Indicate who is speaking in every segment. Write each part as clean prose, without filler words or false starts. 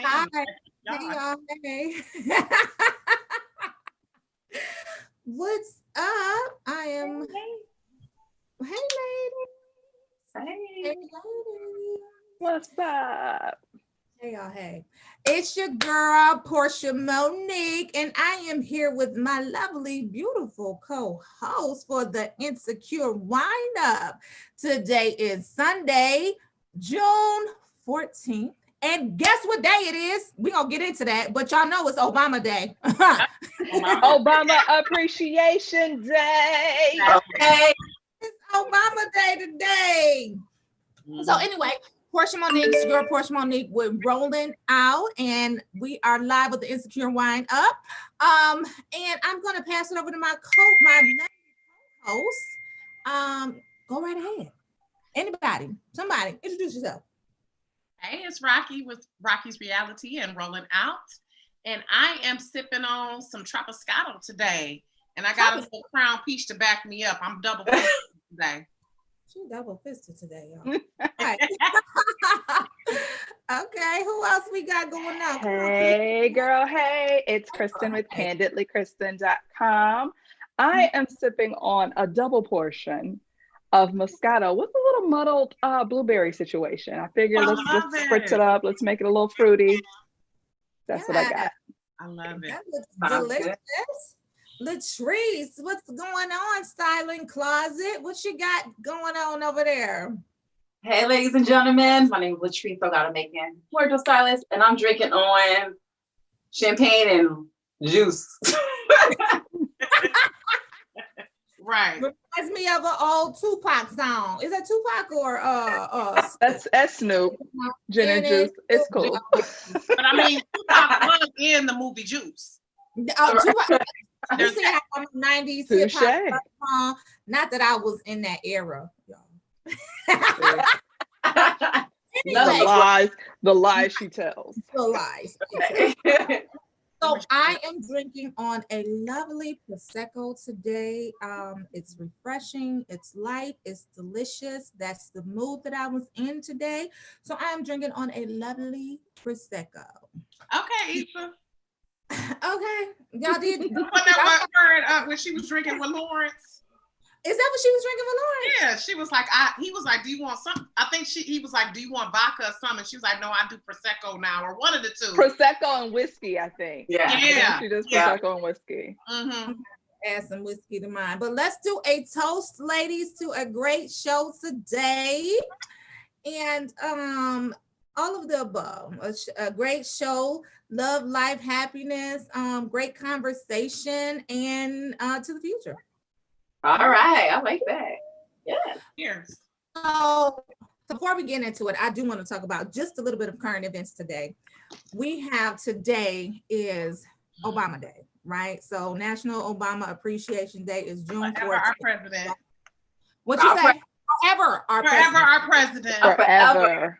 Speaker 1: team.
Speaker 2: Hi. Hey, y'all. Hey. What's up? I am. Hey, ladies. Hey, ladies.
Speaker 3: What's up?
Speaker 2: Hey, y'all. Hey. It's your girl, Portia Monique, and I am here with my lovely, beautiful co-host for the Insecure Wind-Up. Today is Sunday, June 14th. And guess what day it is? We're going to get into that, but y'all know it's Obama Day.
Speaker 3: Obama Appreciation Day.
Speaker 2: Okay. It's Obama Day today. Mm-hmm. So anyway, Portia Monique's girl, Portia Monique, we're rolling out, and we are live with the Insecure Wind Up. And I'm going to pass it over to my host. Go right ahead. Anybody, somebody, introduce yourself.
Speaker 1: Hey, it's Rocky with Rocky's Reality and Rolling Out. And I am sipping on some Tropicado today. And I got a little Crown Peach to back me up. I'm double fisted today.
Speaker 2: She double fisted today, y'all. Right. Okay, who else we got going on?
Speaker 3: Hey, girl. Hey, it's Kristen with candidlykristen.com. I am sipping on a double portion of Moscato with a little muddled blueberry situation. I figured let's spritz it up. Let's make it a little fruity. That's what I got.
Speaker 1: I love it.
Speaker 2: That looks delicious. Latrice, what's going on, styling closet? What you got going on over there?
Speaker 4: Hey, ladies and gentlemen, my name is Latrice. I got a making wardrobe stylist, and I'm drinking on champagne and juice.
Speaker 1: Right.
Speaker 2: Reminds me of an old Tupac song. Is that Tupac or
Speaker 3: That's Snoop. Gin and juice. It's cool.
Speaker 1: But I mean, Tupac was in the movie Juice.
Speaker 2: Tupac. You see how I'm 90s hip hop. Not that I was in that era, y'all.
Speaker 3: Anyway, the lies she tells.
Speaker 2: The lies. So I am drinking on a lovely Prosecco today. It's refreshing, it's light, it's delicious. That's the mood that I was in today. So I am drinking on a lovely Prosecco.
Speaker 1: Okay, Issa.
Speaker 2: Okay. Y'all did.
Speaker 1: When she was drinking with Lawrence.
Speaker 2: Is that what she was drinking with Lawrence?
Speaker 1: Yeah, she was like, he was like, do you want something? I think he was like, do you want vodka or something? She was like, no, I do Prosecco now, or one of the two.
Speaker 3: Prosecco and whiskey, I think.
Speaker 1: Yeah.
Speaker 3: She does Prosecco and whiskey.
Speaker 1: Mm-hmm.
Speaker 2: Add some whiskey to mine. But let's do a toast, ladies, to a great show today. And all of the above. A great show, love, life, happiness, great conversation, and to the future.
Speaker 4: All right, I like that. Yeah.
Speaker 1: Cheers.
Speaker 2: So before we get into it, I do want to talk about just a little bit of current events today. Today is Obama Day, right? So National Obama Appreciation Day is June 14th.
Speaker 1: Our president.
Speaker 2: What you say? Forever our
Speaker 1: president.
Speaker 3: Forever.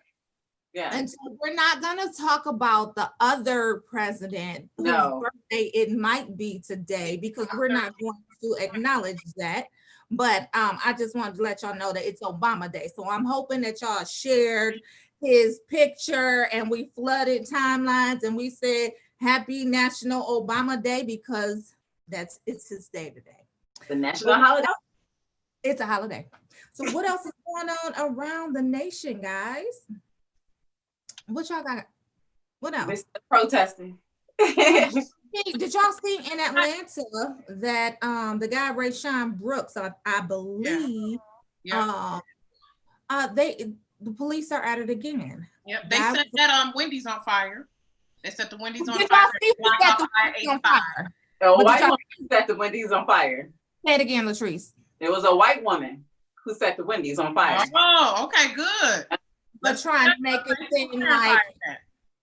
Speaker 4: Yeah.
Speaker 2: And so we're not going to talk about the other president whose birthday it might be today, because we're not going to acknowledge that. But I just wanted to let y'all know that it's Obama Day. So I'm hoping that y'all shared his picture and we flooded timelines and we said Happy National Obama Day, because it's his day today.
Speaker 4: The national holiday.
Speaker 2: It's a holiday. So what else is going on around the nation, guys? What y'all got? What else?
Speaker 4: We're still protesting.
Speaker 2: Did y'all see in Atlanta that the guy Rayshawn Brooks, I believe, the police are at it again.
Speaker 1: Yep, they set that Wendy's on fire. They set the Wendy's on fire.
Speaker 4: A white woman set the Wendy's on fire.
Speaker 2: Say it again, Latrice.
Speaker 4: There was a white woman who set the Wendy's on fire.
Speaker 1: Oh, okay, good.
Speaker 2: But trying to make it seem like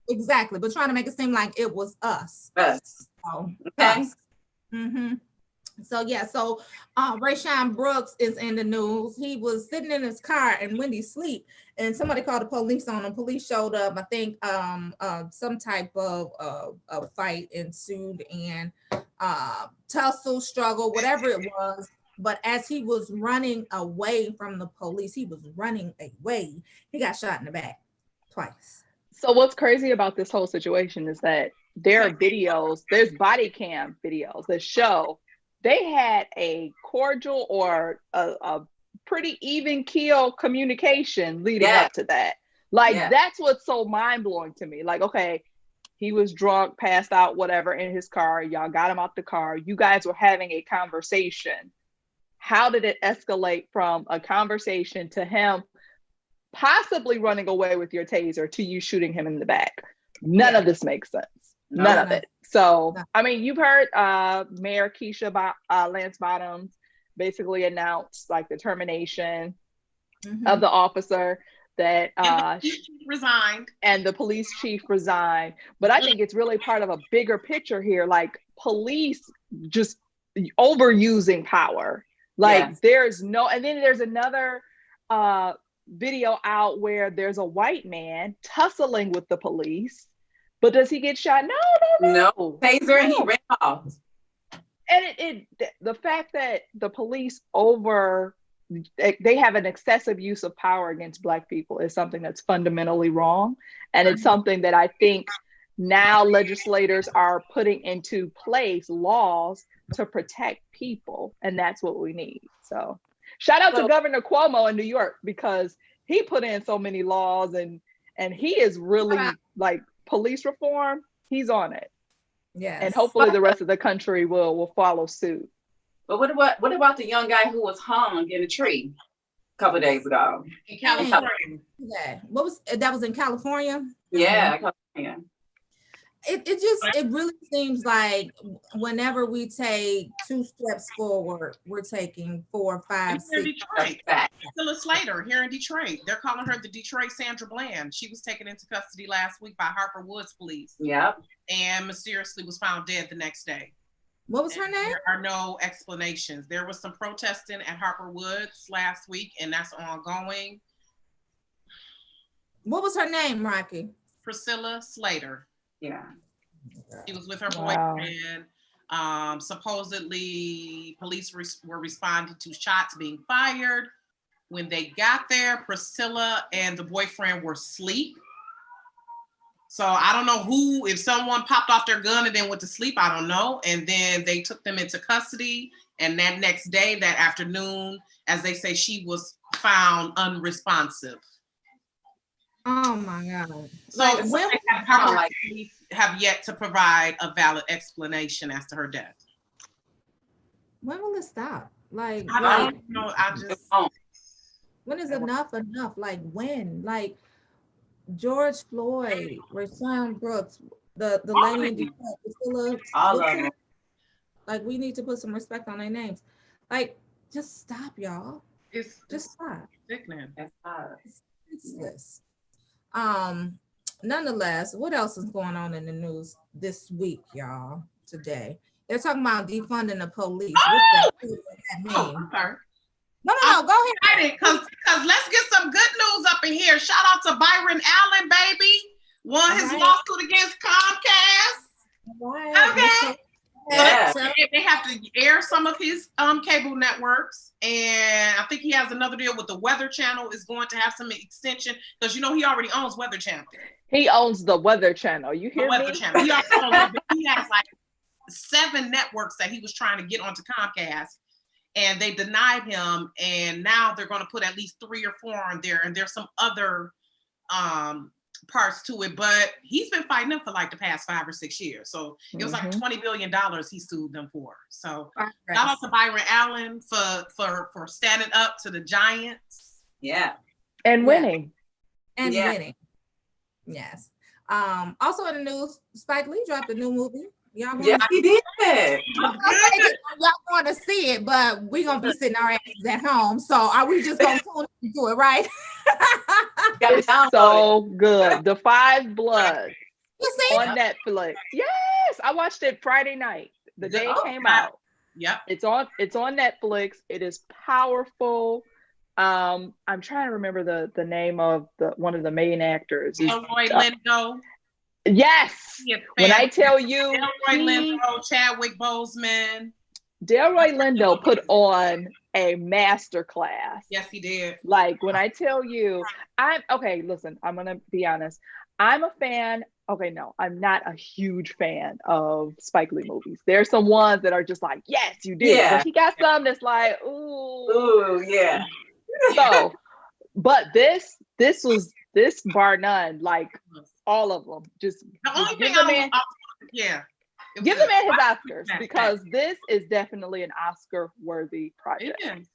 Speaker 2: exactly, but trying to make it seem like it was us. So,
Speaker 4: okay.
Speaker 2: Us. Mm-hmm. So Rayshawn Brooks is in the news. He was sitting in his car in Wendy's sleep, and somebody called the police on him. Police showed up. I think some type of fight ensued, and tussle, struggle, whatever it was. But as he was running away from the police, he got shot in the back twice.
Speaker 3: So what's crazy about this whole situation is that there are videos, there's body cam videos that show they had a cordial or a pretty even keel communication leading up to that. Like, that's what's so mind-blowing to me. Like, okay, he was drunk, passed out, whatever, in his car. Y'all got him out the car. You guys were having a conversation. How did it escalate from a conversation to him possibly running away with your taser to you shooting him in the back? None of this makes sense. None of it. So, I mean, you've heard Mayor Keisha Lance Bottoms basically announced like the termination of the officer, that
Speaker 1: and the police chief resigned.
Speaker 3: And the police chief resigned. But I think it's really part of a bigger picture here, like police just overusing power. Like there's no, and then there's another video out where there's a white man tussling with the police. But does he get shot? No.
Speaker 4: Taser, and he ran off.
Speaker 3: And the fact that the police they have an excessive use of power against Black people is something that's fundamentally wrong. And it's something that I think now legislators are putting into place laws to protect people. And that's what we need. So shout out to Governor Cuomo in New York, because he put in so many laws and he is really like police reform. He's on it. Yeah. And hopefully the rest of the country will follow suit.
Speaker 4: But what about the young guy who was hung in a tree a couple of days ago
Speaker 1: in California?
Speaker 2: Yeah, that was in California?
Speaker 4: Yeah, California.
Speaker 2: It really seems like whenever we take 2 steps forward, we're taking 4, 5, 6.
Speaker 1: Detroit. Priscilla Slater here in Detroit. They're calling her the Detroit Sandra Bland. She was taken into custody last week by Harper Woods police.
Speaker 4: Yep.
Speaker 1: And mysteriously was found dead the next day.
Speaker 2: What was her name?
Speaker 1: There are no explanations. There was some protesting at Harper Woods last week, and that's ongoing.
Speaker 2: What was her name, Rocky?
Speaker 1: Priscilla Slater.
Speaker 4: Yeah.
Speaker 1: She was with her boyfriend. Supposedly, police were responding to shots being fired. When they got there, Priscilla and the boyfriend were asleep. So I don't know if someone popped off their gun and then went to sleep, I don't know. And then they took them into custody. And that next day, that afternoon, as they say, she was found unresponsive.
Speaker 2: Oh my God.
Speaker 1: So when have yet to provide a valid explanation as to her death.
Speaker 2: When will it stop? Like,
Speaker 1: I don't know.
Speaker 2: When is enough? Like when? Like George Floyd, Rashawn Brooks, the lady in Detroit, Priscilla.
Speaker 4: All of them.
Speaker 2: Like, we need to put some respect on their names. Like, just stop, y'all. Just stop.
Speaker 1: Sickening.
Speaker 2: It's senseless. Nonetheless, what else is going on in the news this week, y'all? Today, they're talking about defunding the police. What does that mean?
Speaker 1: I'm sorry.
Speaker 2: No, go ahead.
Speaker 1: Because let's get some good news up in here. Shout out to Byron Allen, baby. Won his lawsuit against Comcast.
Speaker 2: Right.
Speaker 1: Okay. So they have to air some of his cable networks, and I think he has another deal with the Weather Channel is going to have some extension, because he already owns Weather Channel.
Speaker 3: He owns the Weather Channel. You hear
Speaker 1: Weather Channel. He has like 7 networks that he was trying to get onto Comcast, and they denied him. And now they're going to put at least 3 or 4 on there, and there's some other parts to it, but he's been fighting them for like the past 5 or 6 years. So it was like $20 billion he sued them for. So shout out to Byron Allen for standing up to the giants.
Speaker 4: Yeah.
Speaker 3: And winning.
Speaker 2: And winning. Yes. Also in the news, Spike Lee dropped a new movie.
Speaker 4: Yes, he did.
Speaker 2: Y'all want to see it, but we're going to be sitting our asses at home. So are we just going to tune into it, right?
Speaker 3: It's so good. The 5 Bloods on
Speaker 2: it?
Speaker 3: Netflix. Yes, I watched it Friday night, the day it came out.
Speaker 1: Yep.
Speaker 3: It's on Netflix. It is powerful. I'm trying to remember the name of one of the main actors.
Speaker 1: Delroy Lindo.
Speaker 3: Yes. When I tell you,
Speaker 1: Delroy Lindo, Chadwick Boseman.
Speaker 3: Delroy Lindo put on a master class.
Speaker 1: Yes, he did.
Speaker 3: Like, when I tell you, listen, I'm gonna be honest. I'm a fan. Okay, no, I'm not a huge fan of Spike Lee movies. There's some ones that are just like, yes, you did.
Speaker 4: Yeah.
Speaker 3: But he got some that's like, ooh.
Speaker 4: Ooh, yeah.
Speaker 3: So, but this bar none, like all of them. Just give the man give the man his Oscars, because this is definitely an Oscar worthy project.
Speaker 1: It is.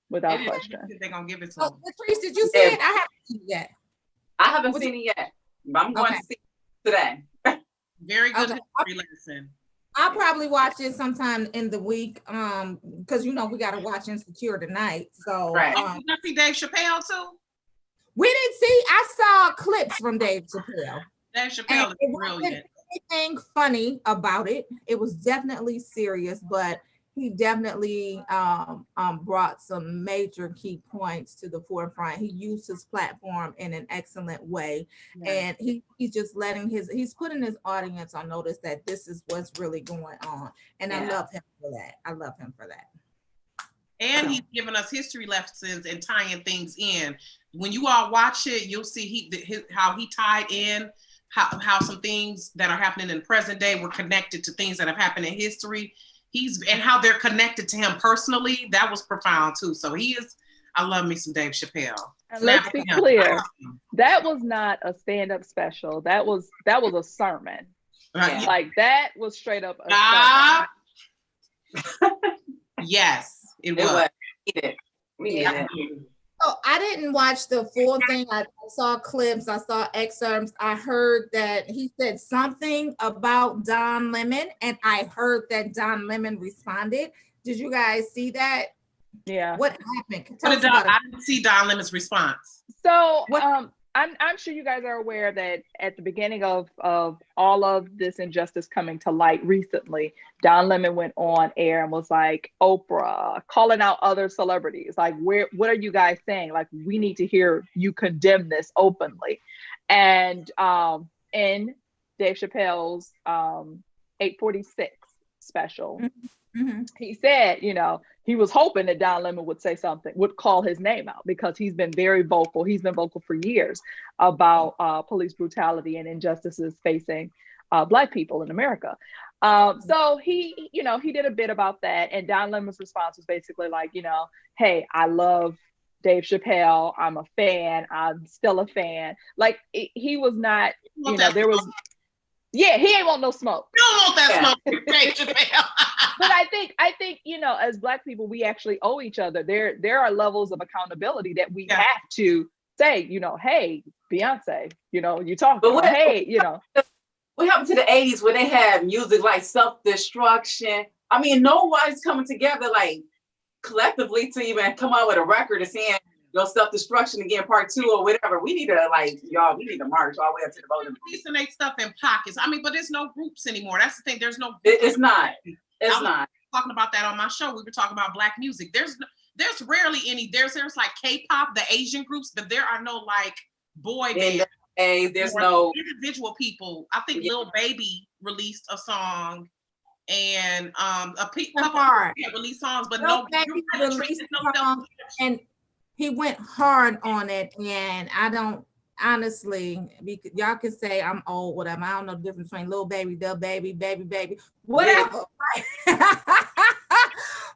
Speaker 3: Without question.
Speaker 1: They're gonna give it to him.
Speaker 2: Patrice, did you see it? I haven't seen it yet.
Speaker 4: I haven't seen it yet, but I'm going to see it today.
Speaker 1: Very good history lesson.
Speaker 2: I'll probably watch it sometime in the week, because we got to watch Insecure tonight. So
Speaker 4: right.
Speaker 1: Did you see Dave Chappelle too?
Speaker 2: We didn't see. I saw clips from Dave Chappelle.
Speaker 1: Dave Chappelle is brilliant.
Speaker 2: Anything funny about it? It was definitely serious, but he definitely brought some major key points to the forefront. He used his platform in an excellent way. And he's just he's putting his audience on notice that this is what's really going on. And I love him for that.
Speaker 1: And he's giving us history lessons and tying things in. When you all watch it, you'll see how he tied in how some things that are happening in present day were connected to things that have happened in history. And how they're connected to him personally. That was profound too. So I love me some Dave Chappelle.
Speaker 3: And let's be clear, that was not a stand-up special. That was a sermon.
Speaker 1: Right.
Speaker 3: Like that was straight up a sermon.
Speaker 1: Yes, it was.
Speaker 4: We needed it.
Speaker 2: So I didn't watch the full thing. I saw clips, I saw excerpts. I heard that he said something about Don Lemon, and I heard that Don Lemon responded. Did you guys see that?
Speaker 3: Yeah.
Speaker 2: What happened?
Speaker 1: I didn't see Don Lemon's response.
Speaker 3: So I'm sure you guys are aware that at the beginning of all of this injustice coming to light recently, Don Lemon went on air and was like, Oprah, calling out other celebrities. Like, what are you guys saying? Like, we need to hear you condemn this openly. And in Dave Chappelle's 846 special, he said, he was hoping that Don Lemon would say something, would call his name out, because he's been very vocal. He's been vocal for years about police brutality and injustices facing Black people in America. So he did a bit about that. And Don Lemon's response was basically like, hey, I love Dave Chappelle. I'm a fan. I'm still a fan. Like he was not, there was, he ain't want no smoke.
Speaker 1: You don't want that smoke, Dave Chappelle.
Speaker 3: But I think, as Black people, we actually owe each other. There are levels of accountability that we have to say, hey, Beyonce, you talk, hey,
Speaker 4: What happened to the 80s where they had music like self-destruction? I mean, nobody's coming together like collectively to even come out with a record and saying, self-destruction again, part 2 or whatever. We need to we need to march all the way up to the voting.
Speaker 1: Releasing their stuff in pockets. I mean, but there's no groups anymore. That's the thing. There's no.
Speaker 4: It's not. It's not.
Speaker 1: Talking about that on my show. We were talking about Black music. There's rarely any. There's like K-pop, the Asian groups, but there are no like boy bands.
Speaker 4: There's no
Speaker 1: individual people. I think Lil Baby released a song, and a couple released songs, but
Speaker 2: no Baby released song, and he went hard on it. And I don't honestly, y'all can say I'm old, whatever. I don't know the difference between Lil Baby, Lil Baby, Baby, whatever.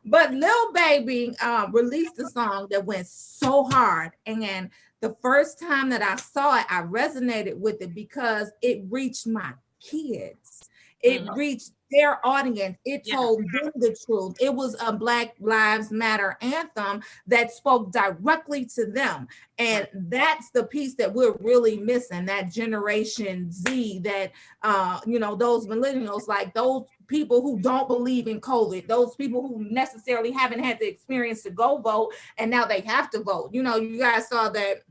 Speaker 2: But Lil Baby released a song that went so hard, and the first time that I saw it, I resonated with it because it reached my kids. It reached their audience. It told them the truth. It was a Black Lives Matter anthem that spoke directly to them. And that's the piece that we're really missing, that Generation Z, that, those millennials, like those people who don't believe in COVID, those people who necessarily haven't had the experience to go vote, and now they have to vote. You guys saw that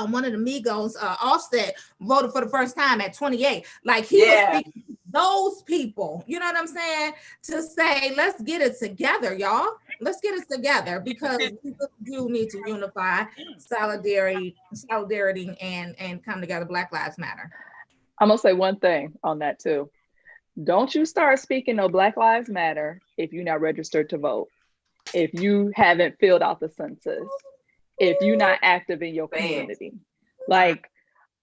Speaker 2: one of the Migos, Offset, voted for the first time at 28. Like he was speaking to those people, you know what I'm saying? To say, let's get it together, y'all. Let's get it together, because we do need to unify, solidarity and come together. Black Lives Matter.
Speaker 3: I'm gonna say one thing on that too. Don't you start speaking of Black Lives Matter if you're not registered to vote, if you haven't filled out the census, if you're not active in your community. Like,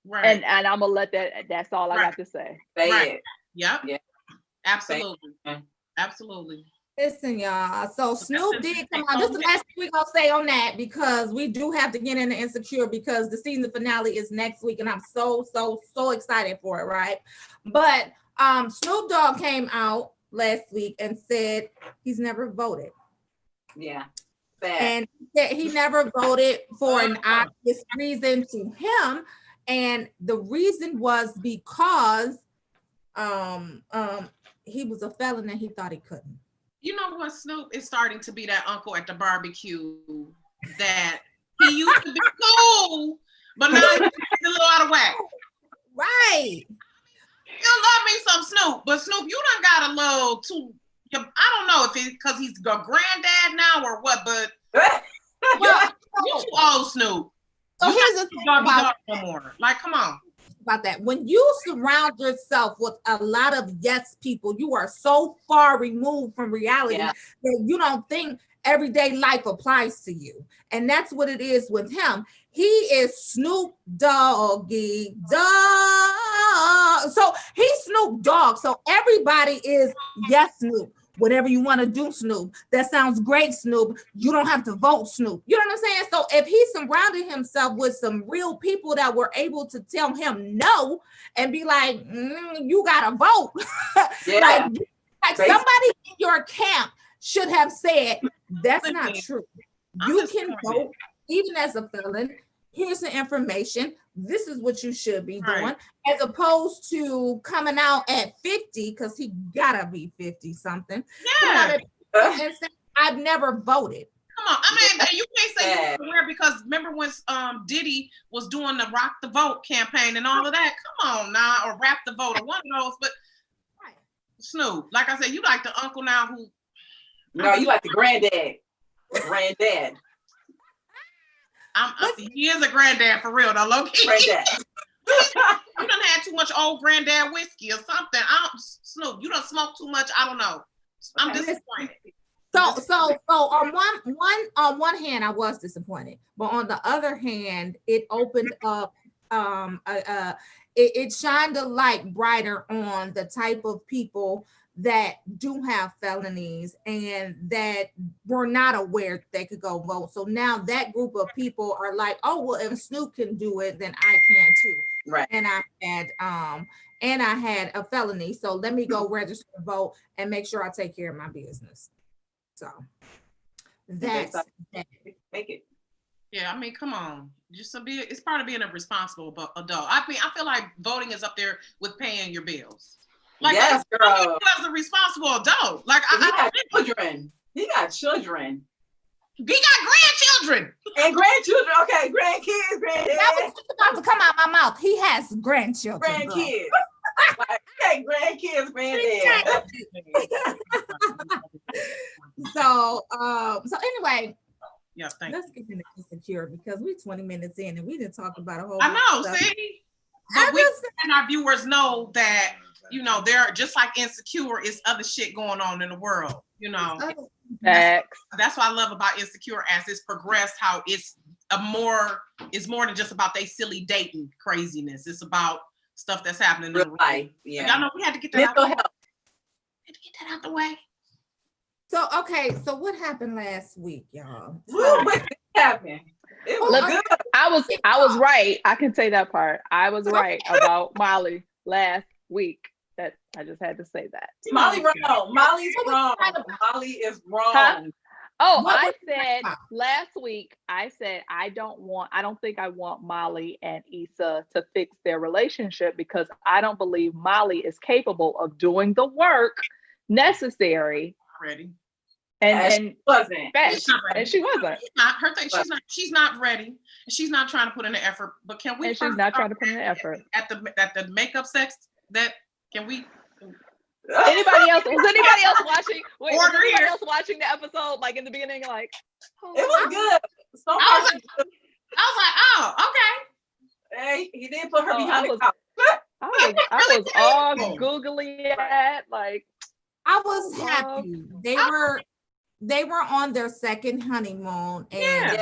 Speaker 1: Right.
Speaker 3: And I'm gonna let that's all I got to say.
Speaker 1: Right. Yep.
Speaker 4: Yeah.
Speaker 1: Absolutely. Absolutely.
Speaker 2: Listen, y'all. So Snoop did come out. This is the last thing we're gonna say on that because we do have to get into Insecure because the season finale is next week, and I'm so excited for it, right? But Snoop Dogg came out last week and said he's never voted.
Speaker 4: Yeah.
Speaker 2: And he never voted for an obvious reason to him. And the reason was because he was a felon and he thought he couldn't.
Speaker 1: You know what? Snoop is starting to be that uncle at the barbecue that he used to be cool, but now he's a little out of whack.
Speaker 2: Right.
Speaker 1: You love me some Snoop, but Snoop, you done got a little too. I don't know if it's because he's a granddad now or what, but well, you too old, Snoop.
Speaker 2: So here's the thing about
Speaker 1: no more. Like, come on.
Speaker 2: About that. When you surround yourself with a lot of yes people, you are so far removed from reality that you don't think everyday life applies to you. And that's what it is with him. He is Snoop Doggy Dog. So he's Snoop Dogg. So everybody is yes, Snoop. Whatever you want to do, Snoop. That sounds great, Snoop. You don't have to vote, Snoop. You know what I'm saying? So if he surrounded himself with some real people that were able to tell him no and be like, you gotta vote. like somebody in your camp should have said, that's not true. You can vote even as a felon. Here's the information. This is what you should be doing, as opposed to coming out at 50, because he gotta be 50 something.
Speaker 1: Yeah.
Speaker 2: And say, I've never voted.
Speaker 1: Come on. I mean, you can't say you were aware because remember when Diddy was doing the Rock the Vote campaign and all of that? Come on now, or Rap the Vote, or one of those. But Snoop, like I said, you like the uncle now who.
Speaker 4: No, you like the granddad. Granddad.
Speaker 1: He is a granddad for real, though, low-key.
Speaker 4: Granddad.
Speaker 1: You done had too much old granddad whiskey or something. Snoop, you done smoked too much. I don't know. I'm disappointed.
Speaker 2: So on one hand, I was disappointed, but on the other hand, it opened up. It shined a light brighter on the type of people that do have felonies and that were not aware they could go vote. So now that group of people are like, oh, well, if Snoop can do it, then I can too.
Speaker 4: Right.
Speaker 2: And I had a felony. So let me go register to vote and make sure I take care of my business. So that's
Speaker 4: make it.
Speaker 1: Yeah, I mean, come on. It's part of being a responsible adult. I mean, I feel like voting is up there with paying your bills. Like,
Speaker 4: yes, girl.
Speaker 1: As a responsible adult. Like,
Speaker 4: he got children. He got children.
Speaker 1: He got grandchildren.
Speaker 4: And grandchildren. Okay, grandkids, granddad.
Speaker 2: That was just about to come out my mouth. He has grandchildren.
Speaker 4: Grandkids. Like, hey, grandkids, granddad.
Speaker 2: So anyway.
Speaker 1: Yeah,
Speaker 2: let's get into Insecure because we're 20 minutes in and we didn't talk about a whole
Speaker 1: I know, see? But we and our viewers know that, you know, they're just like Insecure is other shit going on in the world, you know. That's what I love about Insecure as it's progressed, how it's more than just about they silly dating craziness. It's about stuff that's happening in the life. Yeah. Y'all know we had to get that out. Had to get that out the way.
Speaker 2: So so what happened last week, y'all?
Speaker 4: What happened? It was good.
Speaker 3: I was right. I can say that part. I was right about Molly last week. That I just had to say that.
Speaker 4: Molly's wrong. Molly is wrong.
Speaker 3: Huh? Oh, I said last week, I said I don't think I want Molly and Issa to fix their relationship because I don't believe Molly is capable of doing the work necessary.
Speaker 1: Ready.
Speaker 3: And
Speaker 4: she wasn't.
Speaker 3: And she wasn't.
Speaker 1: She's not ready. She's not trying to put in the effort. But can we?
Speaker 3: And she's not trying to put in the effort.
Speaker 1: At the makeup sex, can we?
Speaker 3: Anybody else? Was anybody else watching? Wait, was anybody else watching the episode? Like in the beginning, like
Speaker 4: it was good. So
Speaker 1: I was like, oh, okay.
Speaker 4: Hey, he did put her behind the couch.
Speaker 3: I was all googly at like.
Speaker 2: I was happy. They were on their second honeymoon, and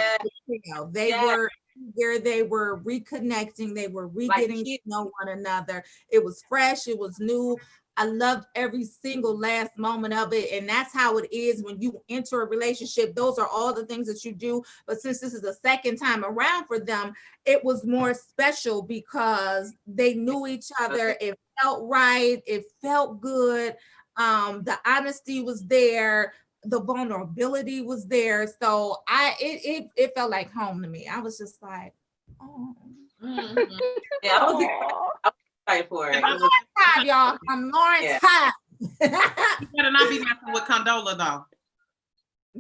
Speaker 2: they were where they were reconnecting, they were getting to know one another. It was fresh, it was new. I loved every single last moment of it. And that's how it is when you enter a relationship. Those are all the things that you do. But since this is the second time around for them, it was more special because they knew each other. It felt right. It felt good. The honesty was there. The vulnerability was there. So it felt like home to me. I was just like, oh.
Speaker 1: Mm-hmm.
Speaker 4: Yeah, I was excited for it.
Speaker 2: I'm Lawrence Hyde, y'all. I'm Lawrence Hyde.
Speaker 1: You better not be messing with Condola though.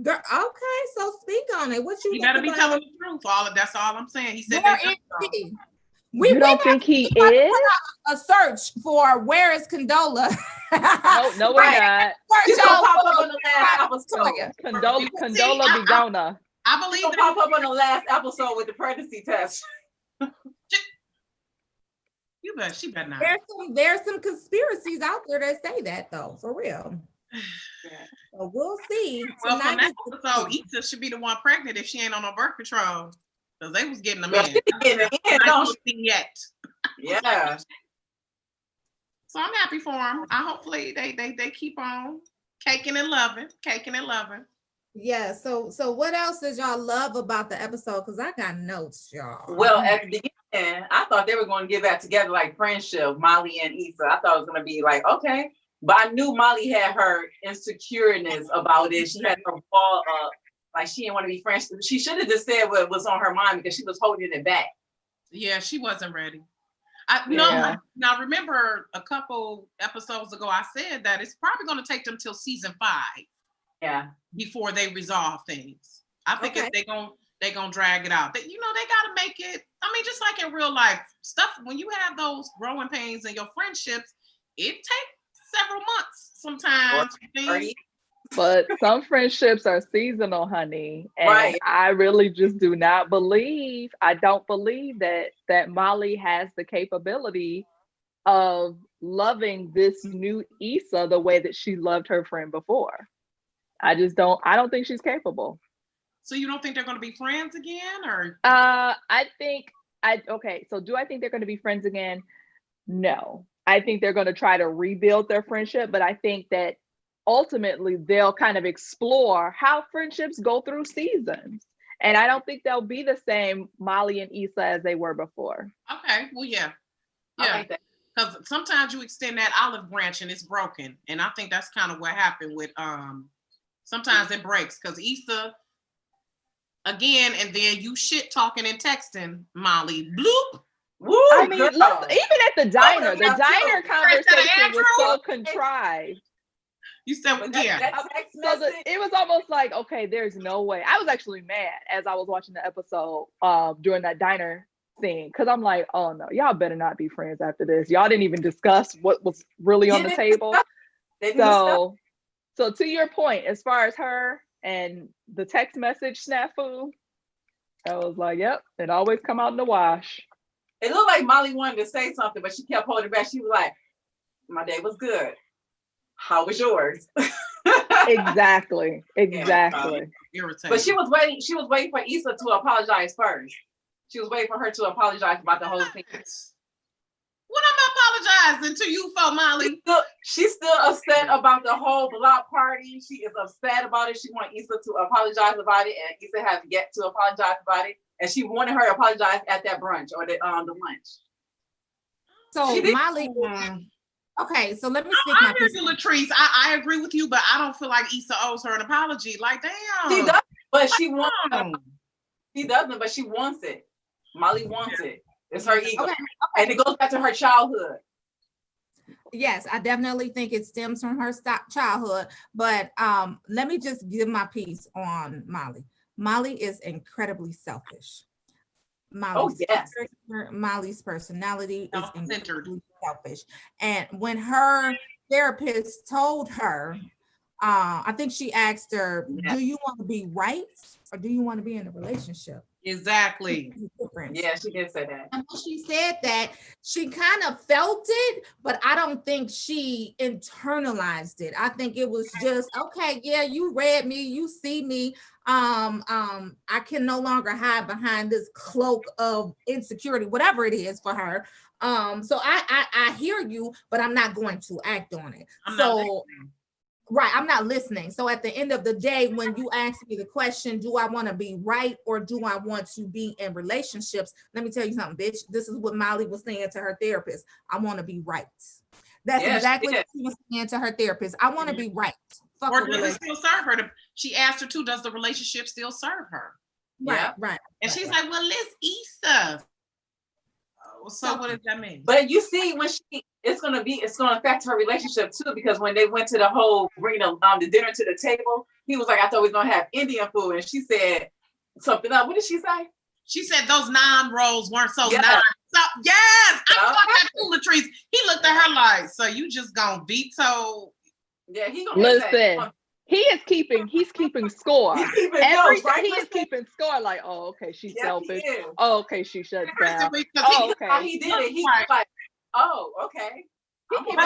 Speaker 2: Girl, okay, so speak on it. What you
Speaker 1: better be telling the truth. That's all I'm saying. He said
Speaker 2: where is he? You don't think he is? A search for where is Condola?
Speaker 3: No, we're not.
Speaker 4: She's gonna pop up on the last episode.
Speaker 3: Condola Bidona.
Speaker 1: I believe
Speaker 4: she'll pop up on the last episode with the pregnancy test.
Speaker 1: You bet. She better not.
Speaker 2: There's some conspiracies out there that say that though, for real. So we'll see.
Speaker 1: Well, from that episode, Issa should be the one pregnant if she ain't on no birth control, because they was getting them in. Don't see yet.
Speaker 4: Yeah.
Speaker 1: So I'm happy for them. Hopefully they keep on caking and loving.
Speaker 2: Yeah. So what else did y'all love about the episode? Because I got notes, y'all.
Speaker 4: Well, at the beginning, I thought they were going to get back together like friendship, Molly and Issa. I thought it was going to be like, okay. But I knew Molly had her insecureness about it. She had her wall up. Like she didn't want to be friends. She should have just said what was on her mind because she was holding it back.
Speaker 1: Yeah, she wasn't ready. Now remember a couple episodes ago, I said that it's probably going to take them till season 5.
Speaker 4: Yeah.
Speaker 1: Before they resolve things. I think if they're gonna drag it out. They gotta make it. I mean, just like in real life stuff, when you have those growing pains in your friendships, it takes several months sometimes.
Speaker 3: But some friendships are seasonal, honey. And
Speaker 4: right.
Speaker 3: I really just do not believe, I don't believe that Molly has the capability of loving this new Issa the way that she loved her friend before. I don't think she's capable.
Speaker 1: So you don't think they're going to be friends again, or?
Speaker 3: So do I think they're going to be friends again? No. I think they're going to try to rebuild their friendship, but I think that ultimately they'll kind of explore how friendships go through seasons. And I don't think they'll be the same Molly and Issa as they were before.
Speaker 1: Okay, well, yeah. Because sometimes you extend that olive branch and it's broken. And I think that's kind of what happened with, sometimes it breaks because Issa, again, and then you shit talking and texting Molly, bloop.
Speaker 4: Woo,
Speaker 3: I mean, even at the diner, conversation was so contrived.
Speaker 1: You said, yeah.
Speaker 3: It was almost like, okay, there's no way. I was actually mad as I was watching the episode during that diner scene, because I'm like, oh no, y'all better not be friends after this. Y'all didn't even discuss what was really on the table. So to your point, as far as her and the text message snafu, I was like, yep, it always come out in the wash.
Speaker 4: It looked like Molly wanted to say something, but she kept holding back. She was like, my day was good. How was yours?
Speaker 3: Exactly.
Speaker 4: But she was waiting for Issa to apologize first. She was waiting for her to apologize about the whole thing.
Speaker 1: What am I apologizing to you for, Molly?
Speaker 4: She's still upset about the whole block party. She is upset about it. She wants Issa to apologize about it, and Issa has yet to apologize about it. And she wanted her to apologize at that brunch or the lunch.
Speaker 2: So Molly, okay, so let me speak my piece.
Speaker 1: Latrice, I agree with you, but I don't feel like Issa owes her an apology. Like, damn.
Speaker 4: She does, but she wants. She doesn't, but she wants it. Molly wants it. It's her ego, and it goes back to her childhood.
Speaker 2: Yes, I definitely think it stems from her childhood. But let me just give my piece on Molly. Molly is incredibly selfish. Molly's personality is incredibly selfish. And when her therapist told her I think she asked her, do you want to be right or do you want to be in a relationship?
Speaker 1: Exactly.
Speaker 4: Yeah, she did say that.
Speaker 2: And when she said that, she kind of felt it, but I don't think she internalized it. I think it was just, okay, yeah, you read me, you see me. I can no longer hide behind this cloak of insecurity, whatever it is for her. So I hear you, but I'm not going to act on it. Right, I'm not listening. So at the end of the day, when you ask me the question, do I want to be right or do I want to be in relationships? Let me tell you something, bitch. This is what Molly was saying to her therapist. I want to be right. That's exactly what she was saying to her therapist. I want to be right.
Speaker 1: Fuck, or does it still serve her? She asked her too, does the relationship still serve her?
Speaker 2: Right.
Speaker 1: And she's like, well, let's Issa. So what does that mean?
Speaker 4: But you see, when it's gonna affect her relationship too, because when they went to the whole bringing the dinner to the table, he was like, I thought we was gonna have Indian food, and she said something else. What did she say?
Speaker 1: She said those naan rolls weren't so nice. So, yes, I thought that too, Latrice. He looked at her like, so you just gonna veto?
Speaker 4: Yeah, he gonna
Speaker 3: listen. He's keeping score.
Speaker 4: He's keeping notes, right?
Speaker 3: He is keeping score. Like, oh, okay, she's selfish. Oh, okay, she shuts down.
Speaker 4: Oh, okay. How he did it. He's like, oh, okay.
Speaker 3: And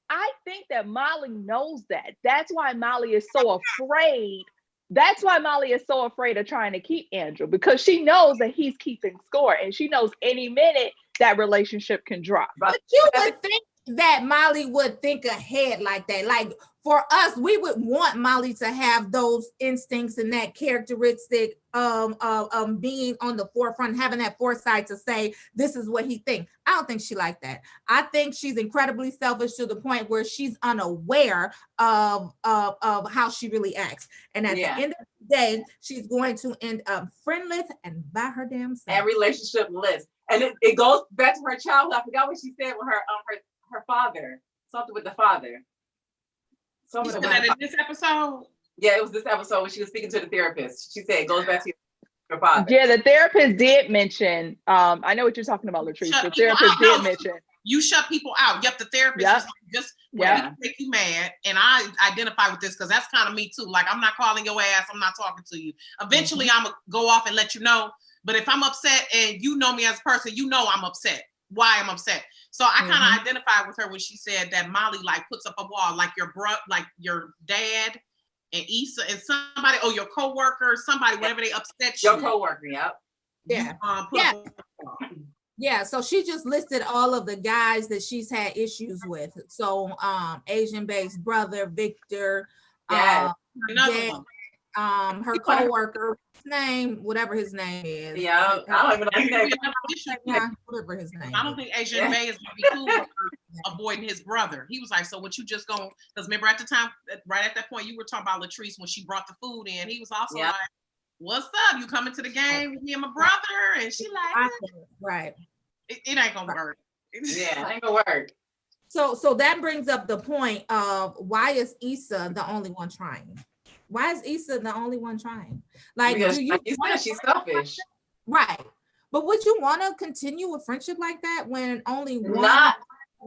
Speaker 3: I think that Molly knows that. That's why Molly is so afraid. That's why Molly is so afraid of trying to keep Andrew, because she knows that he's keeping score, and she knows any minute that relationship can drop.
Speaker 2: But you would think that Molly would think ahead like that. Like, for us, we would want Molly to have those instincts and that characteristic of being on the forefront, having that foresight to say, this is what he thinks. I don't think she like that. I think she's incredibly selfish to the point where she's unaware of how she really acts. And at the end of the day, she's going to end up friendless and by her damn self.
Speaker 4: And relationship-less. And it goes back to her childhood. I forgot what she said with her father. Something with the father.
Speaker 1: You said that in this episode?
Speaker 4: Yeah, it was this episode when she was speaking to the therapist. She said it goes back to your father.
Speaker 3: Yeah, the therapist did mention, I know what you're talking about, Latrice. The therapist did mention.
Speaker 1: You shut people out. Yep, the therapist was like, just make you mad. And I identify with this because that's kind of me too. Like, I'm not calling your ass. I'm not talking to you. Eventually, I'm going to go off and let you know. But if I'm upset and you know me as a person, you know I'm upset. Why I'm upset. So I kind of identified with her when she said that Molly like puts up a wall, like your dad and Issa and somebody, your coworker, somebody, whenever they upset you.
Speaker 4: Your coworker,
Speaker 2: Yeah, so she just listed all of the guys that she's had issues with. So Asian-based brother, Victor,
Speaker 1: another one.
Speaker 2: Her coworker, name, whatever his name is.
Speaker 4: Yeah, I don't even know his name.
Speaker 2: Whatever his name.
Speaker 1: I don't think Asian Bay is gonna be cool with her avoiding his brother. He was like, so what you just gonna, because remember at the time, right at that point, you were talking about Latrice when she brought the food in. He was also like, what's up? You coming to the game with me and my brother? And she like,
Speaker 2: right.
Speaker 1: It ain't gonna work.
Speaker 4: Yeah, it ain't gonna work.
Speaker 2: So that brings up the point of why is Issa the only one trying? Why is Issa the only one trying? Like,
Speaker 4: because
Speaker 2: do you
Speaker 4: she's selfish,
Speaker 2: right? But would you want to continue a friendship like that when only one of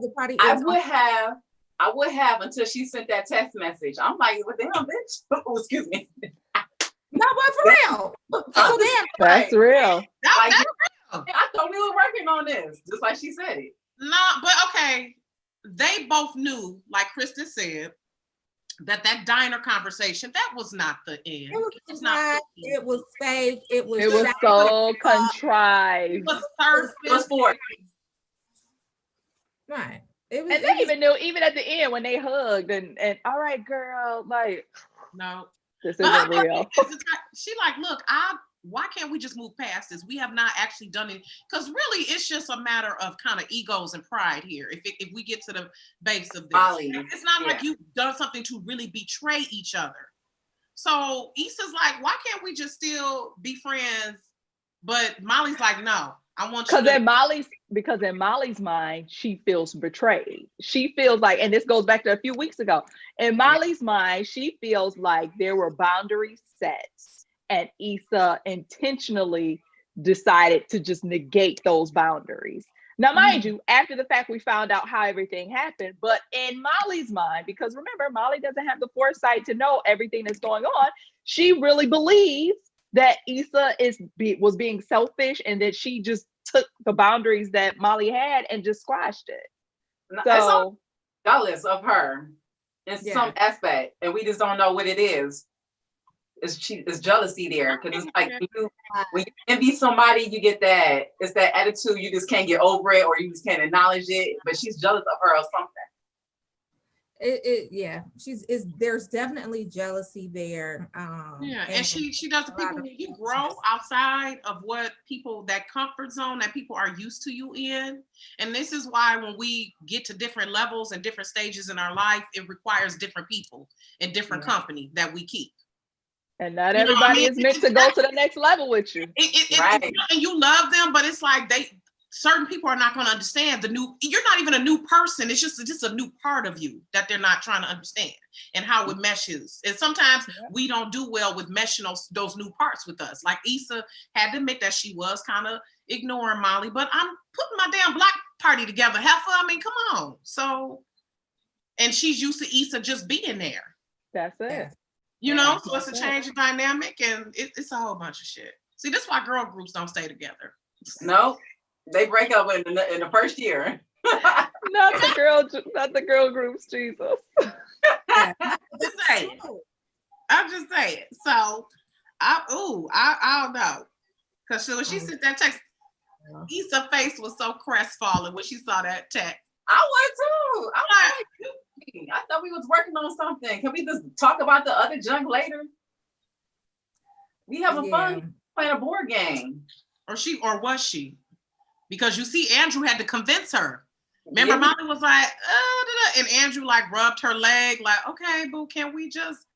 Speaker 2: the party?
Speaker 4: I would have until she sent that text message. I'm like, what the hell, bitch? Oh, excuse me.
Speaker 2: No, but for real. So then,
Speaker 3: that's real.
Speaker 4: That's real. I thought we were working on this, just like she said it.
Speaker 1: No, but okay. They both knew, like Kristen said, that diner conversation, that was not the end.
Speaker 2: It was fake. It was
Speaker 3: so contrived.
Speaker 1: It was forced.
Speaker 2: Right.
Speaker 3: And they even knew, even at the end when they hugged and all right, girl, like,
Speaker 1: no,
Speaker 3: this isn't real.
Speaker 1: She like, look, why can't we just move past this? We have not actually done it, because really it's just a matter of kind of egos and pride here. If we get to the base of this, it's not like you've done something to really betray each other. So Issa's like, why can't we just still be friends? But Molly's like, no, I want you
Speaker 3: because in Molly's mind, she feels betrayed. She feels like, and this goes back to a few weeks ago, in Molly's mind, she feels like there were boundaries set. And Issa intentionally decided to just negate those boundaries. Now, mind you, after the fact, we found out how everything happened. But in Molly's mind, because remember, Molly doesn't have the foresight to know everything that's going on. She really believes that Issa was being selfish and that she just took the boundaries that Molly had and just squashed it. So
Speaker 4: jealous of her in some aspect, and we just don't know what it is. It's jealousy there, because it's like when you envy somebody, you get that, it's that attitude, you just can't get over it, or you just can't acknowledge it, but she's jealous of her or something.
Speaker 2: There's definitely jealousy there.
Speaker 1: And she does the people, when you grow outside of what people, that comfort zone that people are used to you in. And this is why when we get to different levels and different stages in our life, it requires different people and different company that we keep.
Speaker 3: And not everybody is meant to go to the next level with you.
Speaker 1: Right. And you love them, but it's like certain people are not going to understand you're not even a new person. It's just a new part of you that they're not trying to understand and how it meshes. And sometimes we don't do well with meshing those new parts with us. Like Issa had to admit that she was kind of ignoring Molly, but I'm putting my damn block party together. Heifer, I mean, come on. So, and she's used to Issa just being there.
Speaker 3: That's it.
Speaker 1: You know, so it's a change of dynamic, and it's a whole bunch of shit. See, this is why girl groups don't stay together.
Speaker 4: No, they break up in the first year.
Speaker 3: not the girl groups, Jesus.
Speaker 1: I'm just saying. So, I don't know, because when she sent that text, Issa's face was so crestfallen when she saw that text.
Speaker 4: I was too. I'm like, I thought we was working on something. Can we just talk about the other junk later? We having fun playing a board game.
Speaker 1: Or was she? Because you see, Andrew had to convince her. Remember, Molly was like, and Andrew like rubbed her leg, like, okay, boo, can we just?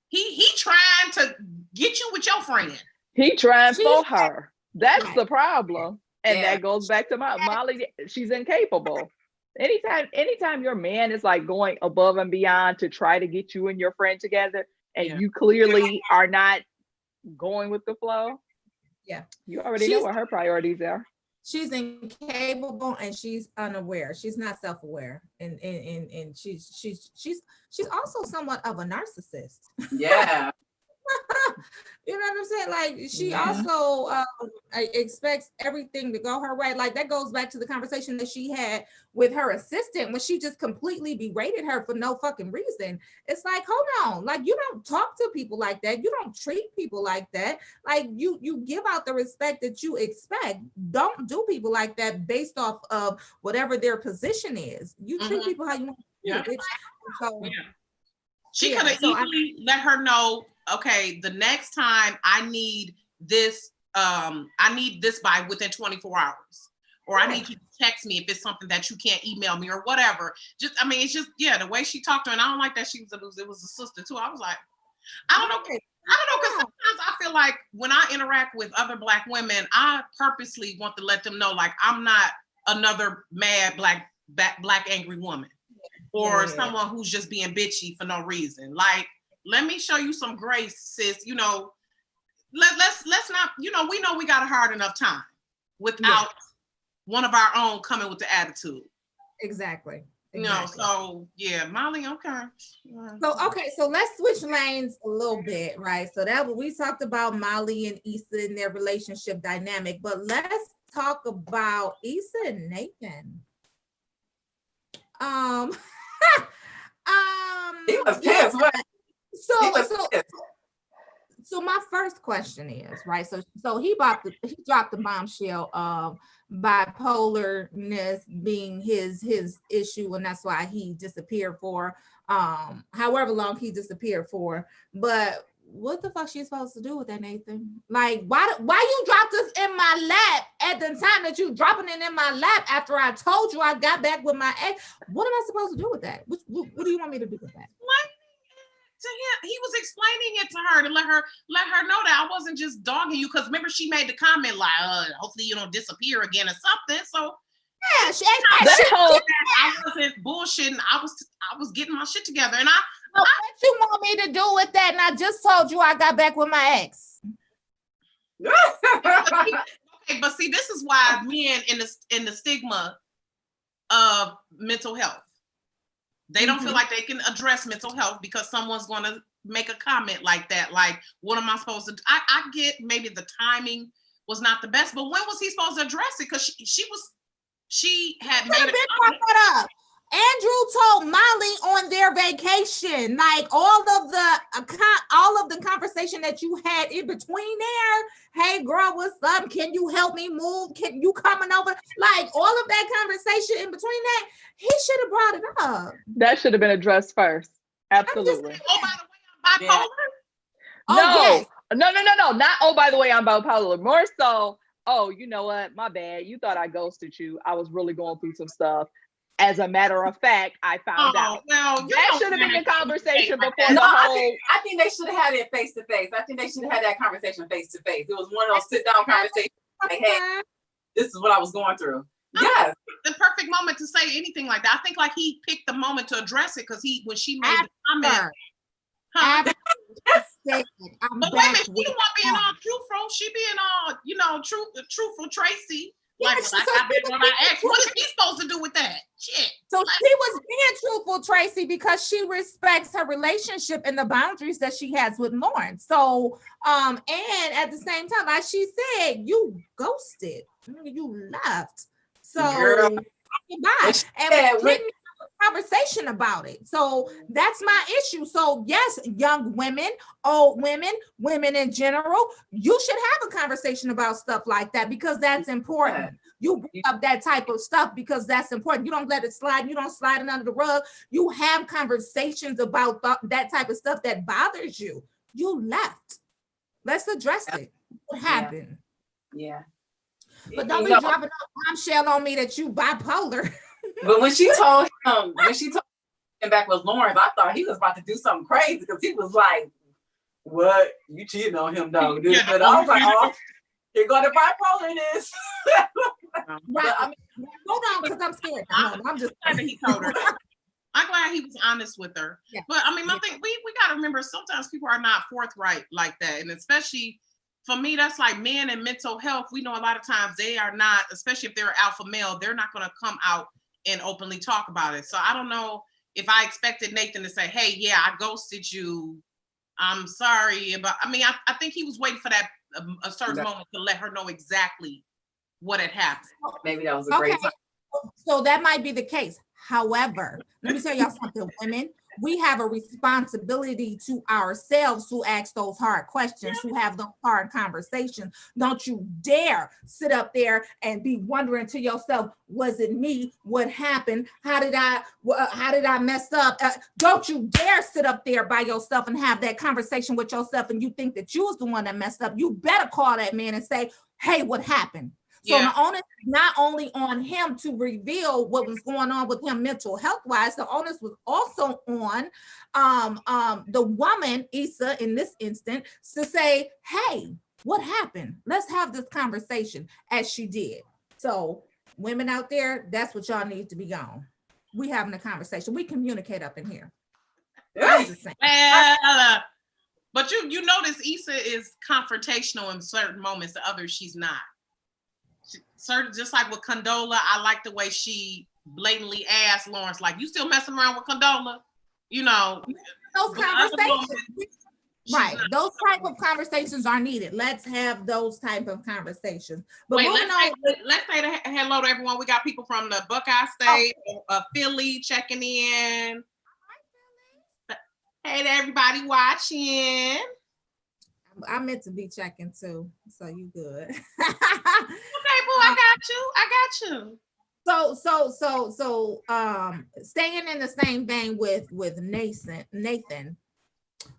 Speaker 1: He trying to get you with your friend.
Speaker 3: He trying for her. That's the problem, and that goes back to Molly. She's incapable. Anytime your man is like going above and beyond to try to get you and your friend together, and you clearly are not going with the flow, you already know what her priorities are.
Speaker 2: She's incapable and she's unaware. She's not self-aware, and she's also somewhat of a narcissist.
Speaker 4: Yeah.
Speaker 2: You know what I'm saying? Like she also expects everything to go her way. Like that goes back to the conversation that she had with her assistant when she just completely berated her for no fucking reason. It's like, hold on, like you don't talk to people like that. You don't treat people like that. Like you give out the respect that you expect. Don't do people like that based off of whatever their position is. You treat people how you want to treat.
Speaker 1: She could have easily let her know, okay, the next time I need this by within 24 hours. Or I need you to text me if it's something that you can't email me or whatever. It's just, the way she talked to her, and I don't like that it was a sister too. I was like, I don't know, because sometimes I feel like when I interact with other Black women, I purposely want to let them know, like, I'm not another mad Black angry woman. Or someone who's just being bitchy for no reason. Like, let me show you some grace, sis. You know, let's not, we know we got a hard enough time without one of our own coming with the attitude.
Speaker 2: Exactly.
Speaker 1: So Molly, okay.
Speaker 2: So let's switch lanes a little bit, right? So we talked about Molly and Issa and their relationship dynamic, but let's talk about Issa and Nathan.
Speaker 4: He was pissed.
Speaker 2: So my first question is, right? So he dropped the bombshell of bipolarness being his issue, and that's why he disappeared for however long he disappeared for. But what the fuck she supposed to do with that, Nathan? Like, why you dropped this in my lap at the time that you dropping it in my lap after I told you I got back with my ex? What am I supposed to do with that? What do you want me to do with that?
Speaker 1: To him, he was explaining it to her to let her know that I wasn't just dogging you, because remember she made the comment like, hopefully you don't disappear again or something. So I wasn't bullshitting. I was getting my shit together, and
Speaker 2: what you want me to do with that? And I just told you I got back with my ex.
Speaker 1: Okay, but see, this is why men in the stigma of mental health. They don't feel like they can address mental health because someone's going to make a comment like that. Like, what am I supposed to do? I get maybe the timing was not the best, but when was he supposed to address it? Because she had made a comment.
Speaker 2: Andrew told Molly on their vacation, like all of the conversation that you had in between there. Hey girl, what's up? Can you help me move? Can you coming over? Like all of that conversation in between that, he should have brought it up.
Speaker 3: That should have been addressed first. Absolutely.
Speaker 1: Oh, by the way, I'm bipolar.
Speaker 2: Yes.
Speaker 3: No. Not, oh, by the way, I'm bipolar. More so, oh, you know what? My bad. You thought I ghosted you. I was really going through some stuff. As a matter of fact, I found out.
Speaker 1: Well,
Speaker 3: that should have been the conversation before the
Speaker 4: whole. I think they should have had it face to face. I think they should have had that conversation face to face. It was one of those sit down conversations. Like, hey, this is what I was going through. Yes,
Speaker 1: the perfect moment to say anything like that. I think like he picked the moment to address it because when she made the comment. But wait a minute, she don't want being all truthful. She being all, truthful Tracy.
Speaker 2: Yeah,
Speaker 1: like when I asked, what is he supposed to do with that? Shit.
Speaker 2: So she was being truthful, Tracy, because she respects her relationship and the boundaries that she has with Lauren. So, and at the same time, like she said, you ghosted, you left. So, bye. And we didn't have a conversation about it. So that's my issue. So yes, young women, old women, women in general, you should have a conversation about stuff like that because that's important. You bring up that type of stuff because that's important. You don't let it slide. You don't slide it under the rug. You have conversations about that type of stuff that bothers you. You left. Let's address it. What happened?
Speaker 4: Yeah.
Speaker 2: But don't be dropping a bombshell on me that you bipolar.
Speaker 4: But when she told him back with Lawrence, I thought he was about to do something crazy because he was like, "What? You cheating on him, though?" But I was like, "Oh, here go the bipolarness."
Speaker 2: Right. I mean, hold on, because I'm scared. No, I'm just
Speaker 1: glad that he told her. I'm glad he was honest with her. Yeah. But I mean, I think we got to remember sometimes people are not forthright like that, and especially. For me, that's like men and mental health. We know a lot of times they are not, especially if they're alpha male, they're not going to come out and openly talk about it. So I don't know if I expected Nathan to say, hey, yeah, I ghosted you. I'm sorry. But I mean, I think he was waiting for that a certain moment to let her know exactly what had happened.
Speaker 4: Maybe that was a great time.
Speaker 2: So that might be the case. However, let me tell y'all something, women. We have a responsibility to ourselves to ask those hard questions, to have those hard conversations. Don't you dare sit up there and be wondering to yourself, was it me? What happened? How did I mess up? Don't you dare sit up there by yourself and have that conversation with yourself and you think that you was the one that messed up. You better call that man and say, hey, what happened? So the onus is not only on him to reveal what was going on with him mental health wise, the onus was also on the woman, Issa, in this instance, to say, hey, what happened? Let's have this conversation, as she did. So women out there, that's what y'all need to be on. We having a conversation. We communicate up in here. I'm just saying.
Speaker 1: But you notice Issa is confrontational in certain moments, to others she's not. Just like with Condola, I like the way she blatantly asked Lawrence, like, you still messing around with Condola?
Speaker 2: Those conversations. Right. Those type of conversations are needed. Let's have those type of conversations. But
Speaker 1: wait, let's say hello to everyone. We got people from the Buckeye State, Philly checking in. Hey to everybody watching.
Speaker 2: I meant to be checking too, so you good.
Speaker 1: Okay, boo, I got you.
Speaker 2: So, staying in the same vein with Nathan,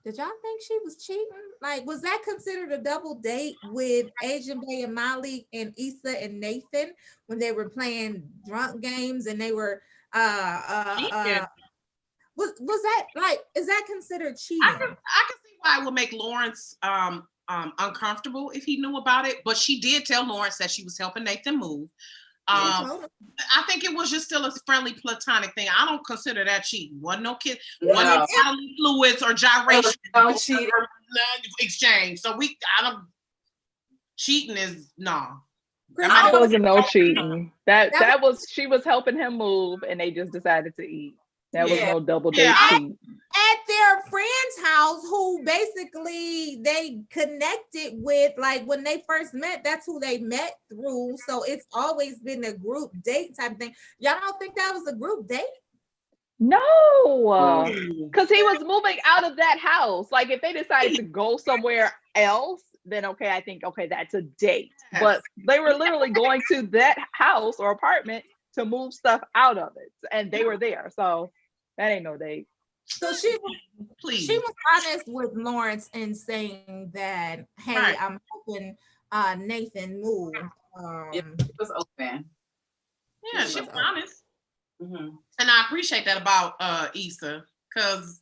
Speaker 2: did y'all think she was cheating? Like, was that considered a double date with Asian Bay and Molly and Issa and Nathan when they were playing drunk games and they were was that like, is that considered cheating?
Speaker 1: I can see why it would make Lawrence uncomfortable if he knew about it, but she did tell Lawrence that she was helping Nathan move. I think it was just still a friendly platonic thing. I don't consider that cheating. Wasn't no kid, wasn't no bodily fluids or gyration exchange. So cheating is no.
Speaker 3: That wasn't no cheating. That was she was helping him move, and they just decided to eat. That was no double date cheat.
Speaker 2: At their friend's house, who basically they connected with, like when they first met, that's who they met through. So it's always been a group date type of thing. Y'all don't think that was a group date?
Speaker 3: No, because he was moving out of that house. Like if they decided to go somewhere else, then okay, I think that's a date. Yes. But they were literally going to that house or apartment to move stuff out of it, and they were there. So that ain't no date.
Speaker 2: So she was honest with Lawrence in saying that, hey, right. I'm helping Nathan move.
Speaker 4: It was open.
Speaker 1: Yeah, she was honest. Mm-hmm. And I appreciate that about Issa, because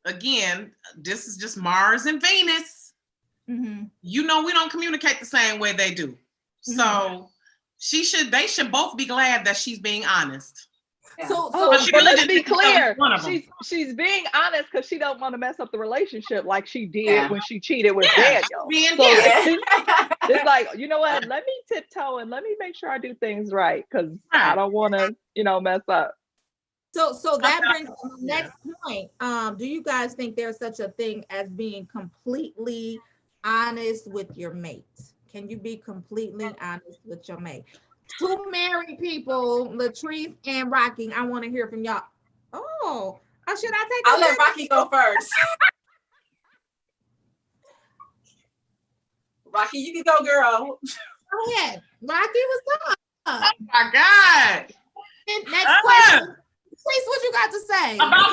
Speaker 1: again, this is just Mars and Venus. Mm-hmm. You know, we don't communicate the same way they do. Mm-hmm. So they should both be glad that she's being honest.
Speaker 3: Yeah. So but let's be clear. She's being honest because she don't want to mess up the relationship like she did when she cheated with Daniel. It's like, you know what? Let me tiptoe and let me make sure I do things right because I don't want to, mess up.
Speaker 2: So that brings to the next point. Do you guys think there's such a thing as being completely honest with your mate? Can you be completely honest with your mate? Two married people, Latrice and Rocky. I want to hear from y'all. Oh, should I take?
Speaker 4: I'll let Rocky go first. Rocky, you can go, girl.
Speaker 2: Go ahead, Rocky. What's up?
Speaker 1: Oh my God.
Speaker 2: Next question. Latrice, what you got to say
Speaker 1: about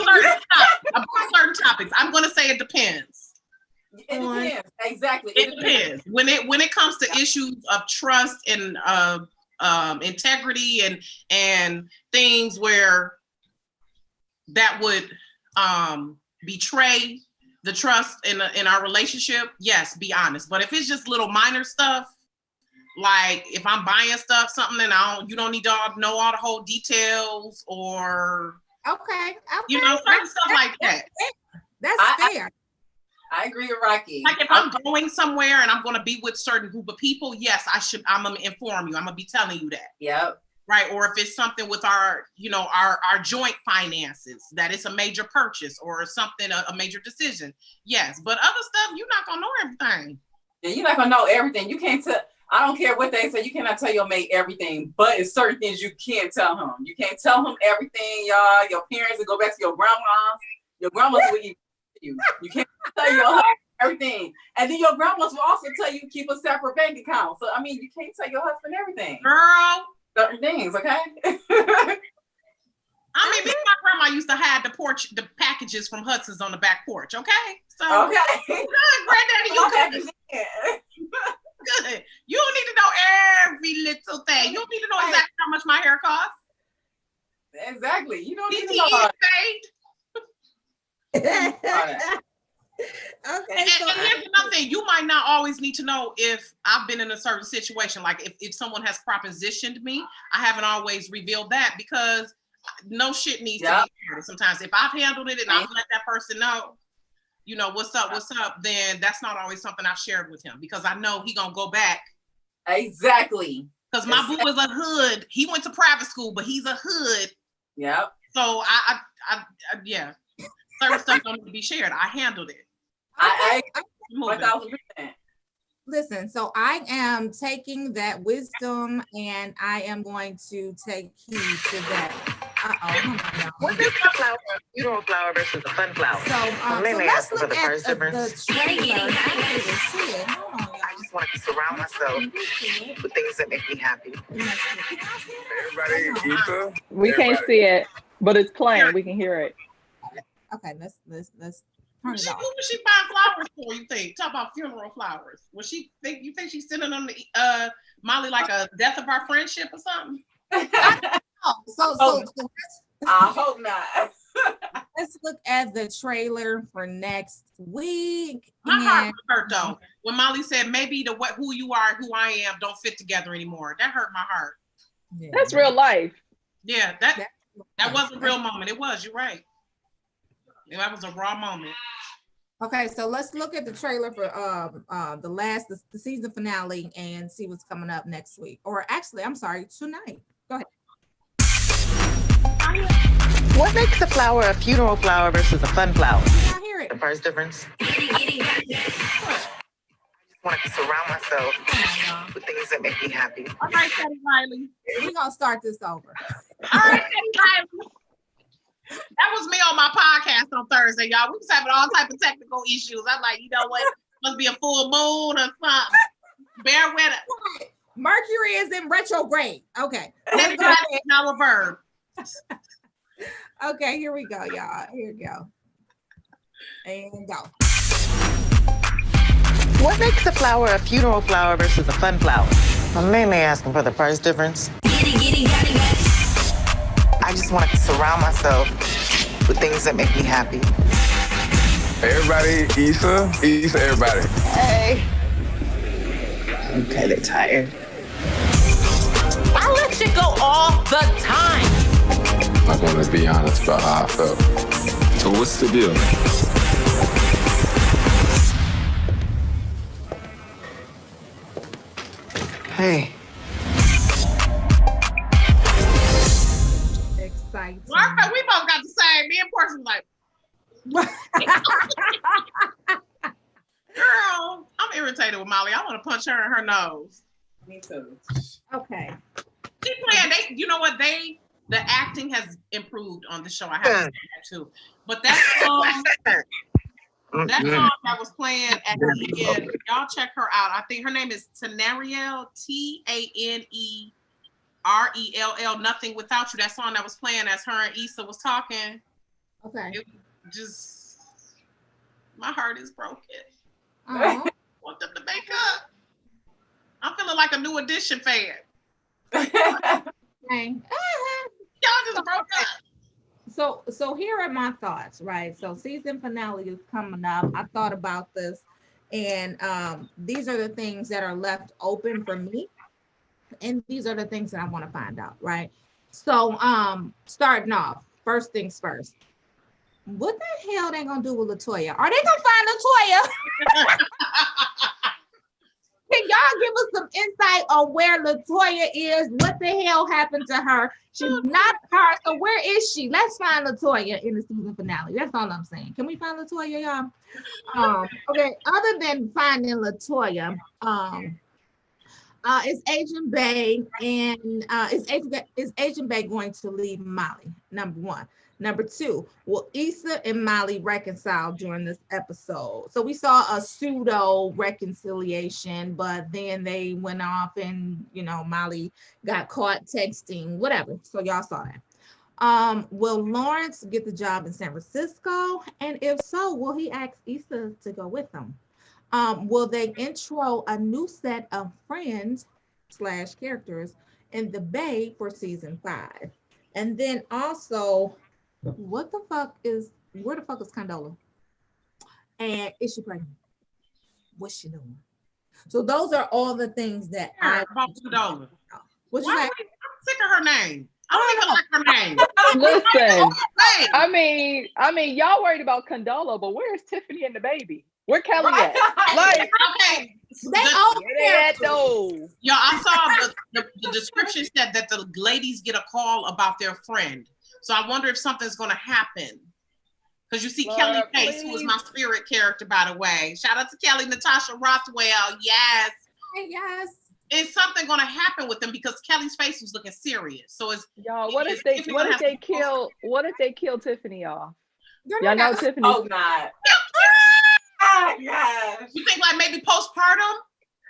Speaker 1: certain topics? I'm going to say it depends.
Speaker 4: It depends. Exactly.
Speaker 1: It depends. When it comes to issues of trust and integrity and things where that would betray the trust in our relationship, yes, be honest. But if it's just little minor stuff, like if I'm buying something and you don't need to know all the whole details or
Speaker 2: okay.
Speaker 1: certain stuff like that.
Speaker 2: That's fair.
Speaker 4: I agree with Rocky.
Speaker 1: Like if I'm going somewhere and I'm going to be with certain group of people, yes, I'm going to inform you. I'm going to be telling you that.
Speaker 4: Yep.
Speaker 1: Right. Or if it's something with our joint finances, that it's a major purchase or something, a major decision. Yes. But other stuff, you're not going to know everything.
Speaker 4: Yeah, you're not going to know everything. You can't tell. I don't care what they say. You cannot tell your mate everything, but it's certain things you can't tell him. You can't tell him everything, y'all. Your parents will go back to your grandmas. Your grandmas will eat you. You can't tell your husband everything. And then your grandmas will also tell you keep a separate bank account. So, I mean, you can't tell your husband everything.
Speaker 1: Girl.
Speaker 4: Certain things, okay?
Speaker 1: I mean, me and my grandma used to hide the packages from Hudson's on the back porch, okay? So,
Speaker 4: okay.
Speaker 1: Good, granddaddy, you good. Good. You don't need to know every little thing. You don't need to know exactly how much my hair costs.
Speaker 4: Exactly. You don't need to know.
Speaker 2: Okay.
Speaker 1: And here's another thing. You might not always need to know if I've been in a certain situation. Like if someone has propositioned me, I haven't always revealed that because no shit needs to be shared. Sometimes if I've handled it and I've let that person know, what's up, then that's not always something I've shared with him because I know he gonna go back.
Speaker 4: Exactly.
Speaker 1: Because my boo is a hood. He went to private school, but he's a hood.
Speaker 4: Yep.
Speaker 1: So I certain stuff don't need to be shared. I handled it.
Speaker 4: I 1,000%.
Speaker 2: Listen, so I am taking that wisdom and I am going to take heed to that.
Speaker 5: What is a flower? Funeral flower versus a fun flower.
Speaker 2: So let's look at the trailer. I
Speaker 5: just want to surround myself with things that make me happy.
Speaker 6: Everybody, Issa?
Speaker 3: We can't see it, but it's playing. We can hear it.
Speaker 2: Okay, let's turn it off.
Speaker 1: Who was she buying flowers for? You think? Talk about funeral flowers. You think she's sitting on the Molly like a death of our friendship or something?
Speaker 2: So
Speaker 4: I hope not.
Speaker 2: Let's look at the trailer for next week.
Speaker 1: My heart hurt though when Molly said maybe who you are and who I am don't fit together anymore. That hurt my heart.
Speaker 3: Yeah. That's real life.
Speaker 1: Yeah, that was a real moment. It was. You're right. That was a raw moment.
Speaker 2: Okay, so let's look at the trailer for the season finale and see what's coming up next week. Or actually, I'm sorry, tonight. Go ahead.
Speaker 5: What makes a flower a funeral flower versus a fun flower?
Speaker 2: I hear it.
Speaker 5: The first difference? I just want to surround myself with things that make me happy.
Speaker 1: All right, Teddy Riley.
Speaker 2: We're gonna start this over.
Speaker 1: All right, Teddy Riley. That was me on my podcast on Thursday, y'all. We was having all type of technical issues. I'm like, you know what? Must be a full moon or something. Bear with it.
Speaker 2: Mercury is in retrograde. Okay.
Speaker 1: Teddy Riley is now a verb.
Speaker 2: Okay, here we go, y'all. Here we go. And go.
Speaker 5: What makes a flower a funeral flower versus a fun flower? I'm mainly asking for the first difference. I just want to surround myself with things that make me happy.
Speaker 6: Everybody, Issa, everybody.
Speaker 5: Hey. I'm kind of tired.
Speaker 7: I let you go all the time.
Speaker 6: I'm gonna be honest about how I felt. So what's the deal?
Speaker 5: Hey.
Speaker 2: Exciting.
Speaker 1: Well, we both got the same. Me and Portia was like, girl, I'm irritated with Molly. I want to punch her in her nose.
Speaker 4: Me too.
Speaker 2: Okay.
Speaker 1: She playing. You know what? The acting has improved on the show. I have to say that too. But that song that was playing at the end, y'all check her out. I think her name is Taneriel, Tanerell, Nothing Without You. That song that was playing as her and Issa was talking.
Speaker 2: Okay.
Speaker 1: It just, my heart is broken.
Speaker 2: Uh-huh.
Speaker 1: Want them to make up. I'm feeling like a New Edition fan.
Speaker 2: Okay.
Speaker 1: Y'all just broke up.
Speaker 2: So here are my thoughts, right? So season finale is coming up. I thought about this, and these are the things that are left open for me, and these are the things that I want to find out, right? So starting off, first things first. What the hell they gonna do with LaToya? Are they gonna find LaToya? Can y'all give us some insight on where LaToya is? What the hell happened to her? She's not her, so where is she? Let's find LaToya in the season finale. That's all I'm saying. Can we find LaToya, y'all? Okay, other than finding LaToya, is Agent Bay and is Agent Bay going to leave Molly? Number one. Number two, will Issa and Molly reconcile during this episode? So we saw a pseudo reconciliation, but then they went off and, Molly got caught texting, whatever. So y'all saw that. Will Lawrence get the job in San Francisco? And if so, will he ask Issa to go with him? Will they intro a new set of friends / characters in the Bay for season 5? And then also, where the fuck is Condola? And is she pregnant? What's she doing? So those are all the things that
Speaker 1: about $2.
Speaker 2: What you say?
Speaker 1: I'm sick of her name. I don't even like her name.
Speaker 3: Listen, I mean, y'all worried about Condola, but where's Tiffany and the baby? Where Kelly at? Like,
Speaker 1: okay.
Speaker 2: They all
Speaker 3: though.
Speaker 1: Y'all, I saw the description said that the ladies get a call about their friend. So I wonder if something's going to happen. Because you see Kelly Pace, who is my spirit character, by the way. Shout out to Kelly, Natasha Rothwell. Yes.
Speaker 2: Yes.
Speaker 1: Is something going to happen with them? Because Kelly's face was looking serious. So it's
Speaker 3: y'all. What if they kill Tiffany off? Y'all know Tiffany.
Speaker 4: Oh God. Yes.
Speaker 1: You think like maybe postpartum?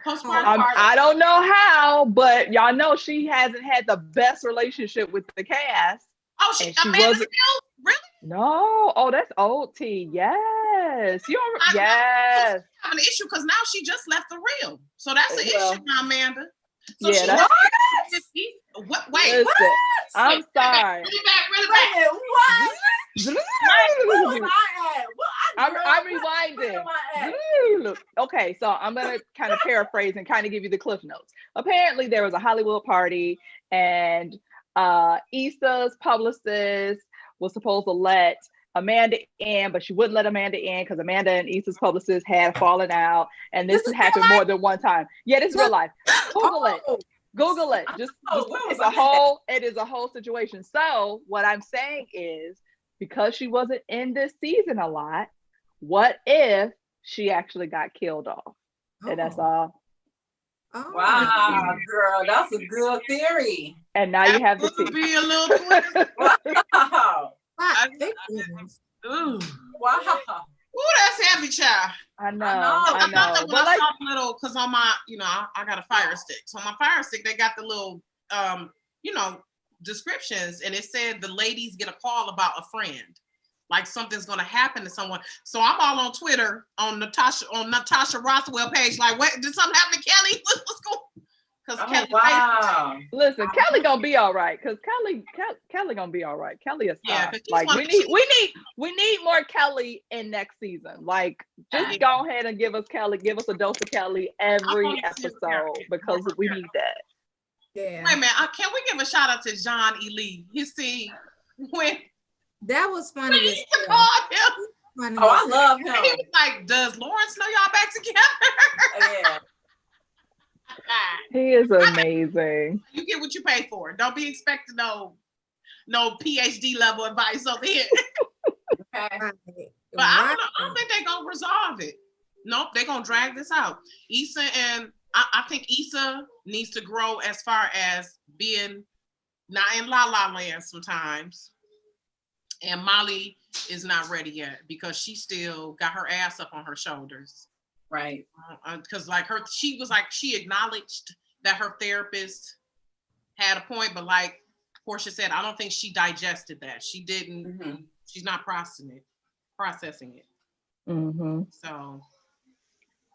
Speaker 3: I don't know how, but y'all know she hasn't had the best relationship with the cast.
Speaker 1: Oh, she Amanda still? Really?
Speaker 3: No. Oh, that's old T. Yes. Yes.
Speaker 1: I have an issue because now she just left the real. So that's an issue now, Amanda. So
Speaker 3: yeah, that's
Speaker 1: what? Wait.
Speaker 3: Listen, what? I'm sorry.
Speaker 4: What?
Speaker 3: I'm rewinding. Okay, so I'm gonna kind of paraphrase and kind of give you the cliff notes. Apparently, there was a Hollywood party, and Issa's publicist was supposed to let Amanda in, but she wouldn't let Amanda in because Amanda and Issa's publicist had fallen out, and this has happened more than one time. Yeah, this is real life. Google it. Google it. Just it is a whole situation. So what I'm saying is, because she wasn't in this season a lot, what if she actually got killed off? And that's all.
Speaker 4: Oh. Wow, girl, that's a good theory.
Speaker 3: And now you have the tea.
Speaker 1: Be a little twist.
Speaker 4: Wow.
Speaker 1: Ooh.
Speaker 4: Wow.
Speaker 1: Ooh, that's heavy, child.
Speaker 3: I know.
Speaker 1: When I saw the little, because on my, I got a Fire Stick. So on my Fire Stick, they got the little, descriptions, and it said the ladies get a call about a friend, like something's gonna happen to someone. So I'm all on Twitter on Natasha Rothwell page, like, what, did something happen to Kelly? What's going? Because Kelly,
Speaker 4: wow.
Speaker 3: Listen, Kelly gonna be all right. Because Kelly gonna be all right. Kelly is like we need more Kelly in next season. Like, just go ahead and give us Kelly. Give us a dose of Kelly every episode because we need that.
Speaker 2: Yeah.
Speaker 1: Wait a minute. Can we give a shout out to John E. Lee? You see, when
Speaker 2: that was funny.
Speaker 1: We used to call him.
Speaker 4: I love him.
Speaker 1: And he was like, "Does Lawrence know y'all back together?"
Speaker 4: Yeah.
Speaker 3: He is amazing.
Speaker 1: You get what you pay for. Don't be expecting no PhD level advice over here.
Speaker 4: Okay.
Speaker 1: But I don't think they're gonna resolve it. Nope, they're gonna drag this out. Issa and I think Issa needs to grow as far as being not in La La Land sometimes. And Molly is not ready yet because she still got her ass up on her shoulders.
Speaker 4: Right.
Speaker 1: Because she acknowledged that her therapist had a point, but like Portia said, I don't think she digested that. She didn't. Mm-hmm. She's not processing it.
Speaker 3: Mm-hmm.
Speaker 1: So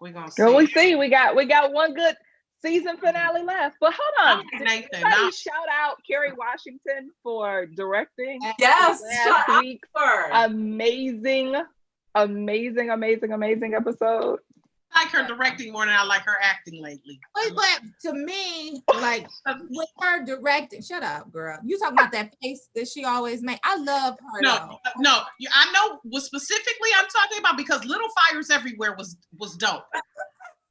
Speaker 1: we're gonna see.
Speaker 3: Girl, we see. We got one good season finale left. But hold on. Did anybody shout out Kerry Washington for directing?
Speaker 4: Yes.
Speaker 3: Last week's amazing episode.
Speaker 1: I like her directing more than I like her acting lately.
Speaker 2: But to me, like with her directing, shut up, girl. You talking about that face that she always make? I love her.
Speaker 1: No. I know what specifically I'm talking about because Little Fires Everywhere was dope.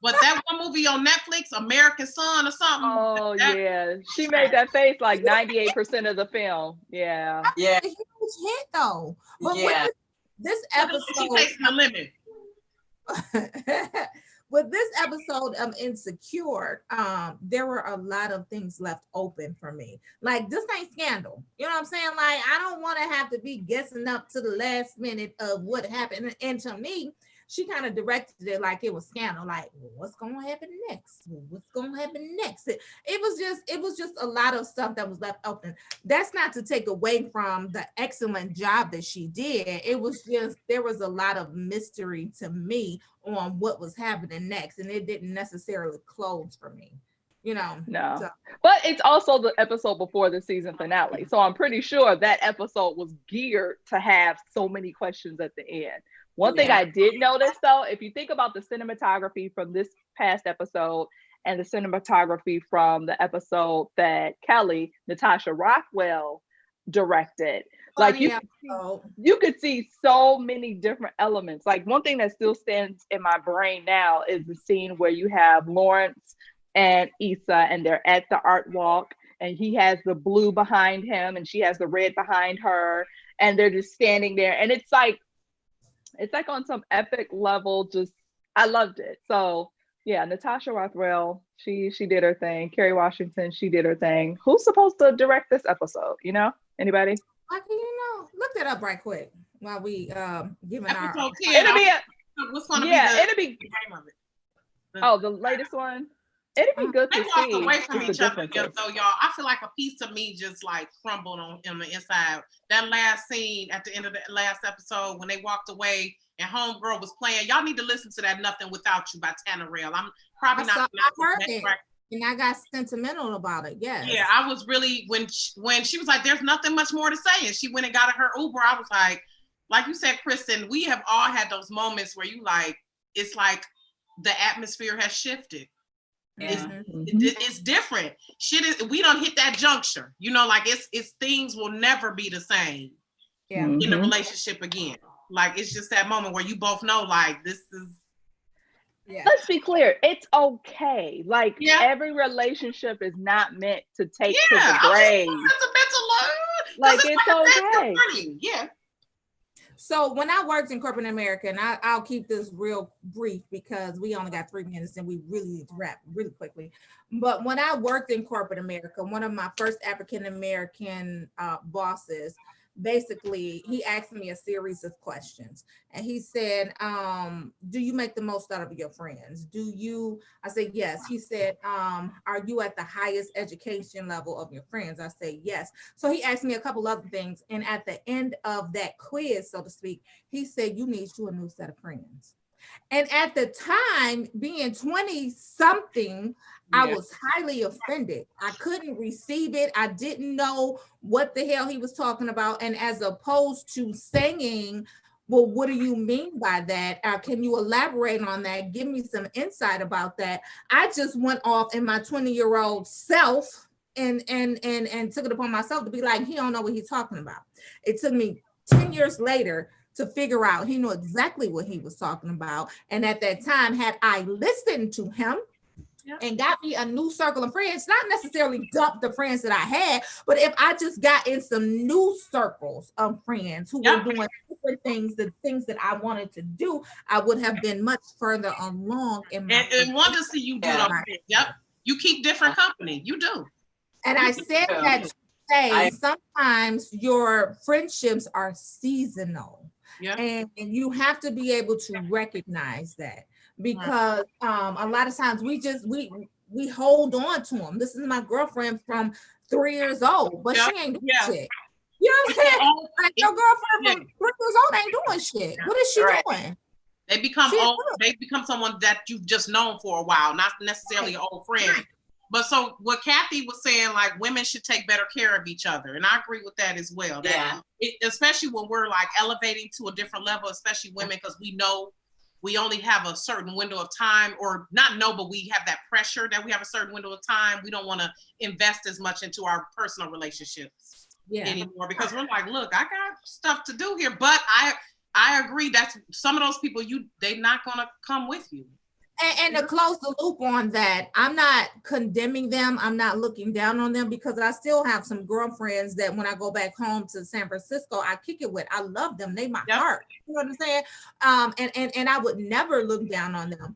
Speaker 1: But that one movie on Netflix, American Son or something.
Speaker 3: Oh yeah, she made that face like 98% of the film. Yeah.
Speaker 2: Yeah. Huge hit though. But
Speaker 4: yeah.
Speaker 2: This episode,
Speaker 1: she facing the limit.
Speaker 2: With this episode of Insecure, there were a lot of things left open for me. Like, this ain't Scandal. You know what I'm saying? Like, I don't want to have to be guessing up to the last minute of what happened. And to me, she kind of directed it like it was Scandal. Like, well, what's going to happen next? What's going to happen next? It was just a lot of stuff that was left open. That's not to take away from the excellent job that she did. It was just, there was a lot of mystery to me on what was happening next. And it didn't necessarily close for me, No.
Speaker 3: So. But it's also the episode before the season finale. So I'm pretty sure that episode was geared to have so many questions at the end. One thing I did notice, though, if you think about the cinematography from this past episode and the cinematography from the episode that Natasha Rothwell directed, you could see so many different elements. Like, one thing that still stands in my brain now is the scene where you have Lawrence and Issa, and they're at the art walk, and he has the blue behind him, and she has the red behind her, and they're just standing there, and it's like on some epic level. Just, I loved it. So yeah, Natasha Rothwell, she did her thing. Kerry Washington, she did her thing. Who's supposed to direct this episode? Anybody?
Speaker 2: Look that up right quick while we giving our.
Speaker 1: What's going to be the name of it?
Speaker 3: The latest one. It'd be good to see.
Speaker 1: They walked away from each other, though, y'all. I feel like a piece of me just like crumbled on the inside. That last scene at the end of the last episode when they walked away and Homegirl was playing. Y'all need to listen to that "Nothing Without You" by Tanner Rail. I'm probably not.
Speaker 2: I heard it, and I got sentimental about it. Yes.
Speaker 1: Yeah, I was really when she was like, "There's nothing much more to say," and she went and got her Uber. I was like you said, Kristen, we have all had those moments where you like, it's like the atmosphere has shifted. Yeah. It's different. We don't hit that juncture. Like it's things will never be the same. in the relationship again. Like, it's just that moment where you both know, like, this is.
Speaker 3: Yeah. Let's be clear. It's okay. Like, every relationship is not meant to take to the grave. Like, it's okay.
Speaker 1: Yeah.
Speaker 2: So when I worked in corporate America, and I'll keep this real brief because we only got 3 minutes and we really need to wrap really quickly. But when I worked in corporate America, one of my first African-American bosses, basically, he asked me a series of questions. And he said, do you make the most out of your friends? I said, yes. He said, are you at the highest education level of your friends? I said, yes. So he asked me a couple other things. And at the end of that quiz, so to speak, he said, you need you a new set of friends. And at the time, being 20 something, I was highly offended. I couldn't receive it. I didn't know what the hell he was talking about. And as opposed to saying, well, what do you mean by that? Can you elaborate on that? Give me some insight about that. I just went off in my 20-year-old self and took it upon myself to be like, he don't know what he's talking about. It took me 10 years later to figure out he knew exactly what he was talking about. And at that time, had I listened to him and got me a new circle of friends, not necessarily dump the friends that I had, but if I just got in some new circles of friends who were doing different things, the things that I wanted to do, I would have been much further along in my
Speaker 1: and want to see you do those things. Yep. You keep different company. You do.
Speaker 2: And I said that to say sometimes your friendships are seasonal. Yeah. And you have to be able to recognize that, because a lot of times we hold on to them. This is my girlfriend from 3 years old, but she ain't doing shit. You know what I'm saying? Like, your girlfriend from 3 years old ain't doing shit. What is she doing?
Speaker 1: They become old. They become someone that you've just known for a while, not necessarily an old friend. Right. But so what Kathy was saying, like, women should take better care of each other. And I agree with that as well. That especially when we're like elevating to a different level, especially women, because we know we only have a certain window of time, or not know, but we have that pressure that we have a certain window of time. We don't want to invest as much into our personal relationships anymore, because we're like, look, I got stuff to do here. But I agree that some of those people, they're not going to come with you.
Speaker 2: And to close the loop on that, I'm not condemning them. I'm not looking down on them, because I still have some girlfriends that when I go back home to San Francisco, I kick it with. I love them. They my heart. You know what I'm saying? And I would never look down on them.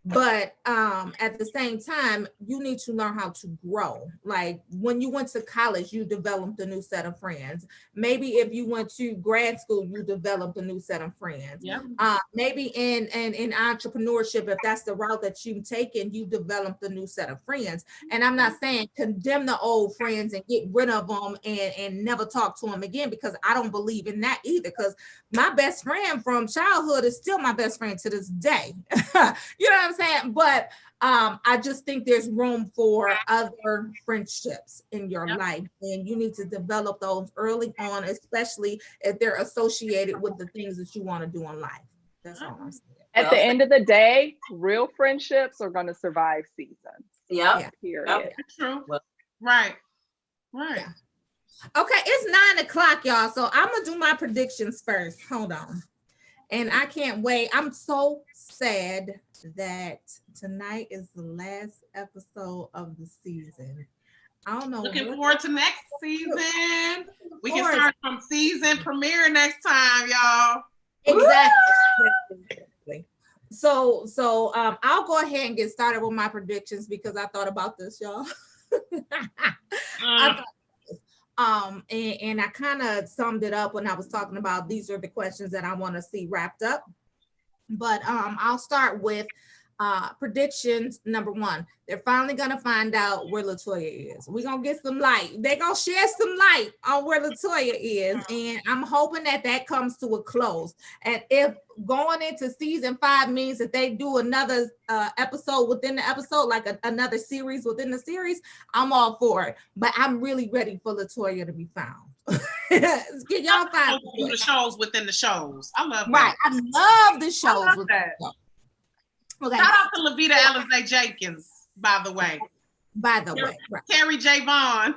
Speaker 2: But at the same time, you need to learn how to grow. Like, when you went to college, you developed a new set of friends. Maybe if you went to grad school, you developed a new set of friends. Maybe in entrepreneurship, if that's the route that you've taken, you developed a new set of friends. And I'm not saying condemn the old friends and get rid of them and never talk to them again, because I don't believe in that either. Because my best friend from childhood is still my best friend to this day. You know what I'm saying? But I just think there's room for other friendships in your life, and you need to develop those early on, especially if they're associated with the things that you want to do in life. That's all I'm saying.
Speaker 3: At the end of the day, real friendships are going to survive seasons. Period.
Speaker 1: That's true. Right.
Speaker 2: Yeah. Okay, it's 9 o'clock, y'all. So I'm gonna do my predictions first. Hold on. And I can't wait. I'm so sad that tonight is the last episode of the season. I don't know.
Speaker 1: Looking forward to next season. We can start from season premiere next time, y'all.
Speaker 2: Exactly. So I'll go ahead and get started with my predictions, because I thought about this, y'all. And I kind of summed it up when I was talking about these are the questions that I want to see wrapped up. But I'll start with predictions. Number 1, they're finally gonna find out where LaToya is. We're gonna get some light. They're gonna shed some light on where LaToya is, and I'm hoping that comes to a close. And if going into season 5 means that they do another episode within the episode, like another series within the series, I'm all for it. But I'm really ready for LaToya to be found. Can y'all find
Speaker 1: do the shows within the shows? I love that.
Speaker 2: Right. I love the shows. I love that.
Speaker 1: Okay. Shout out to Levita Alizé Jenkins, by the way.
Speaker 2: Right.
Speaker 1: Terry J. Vaughn.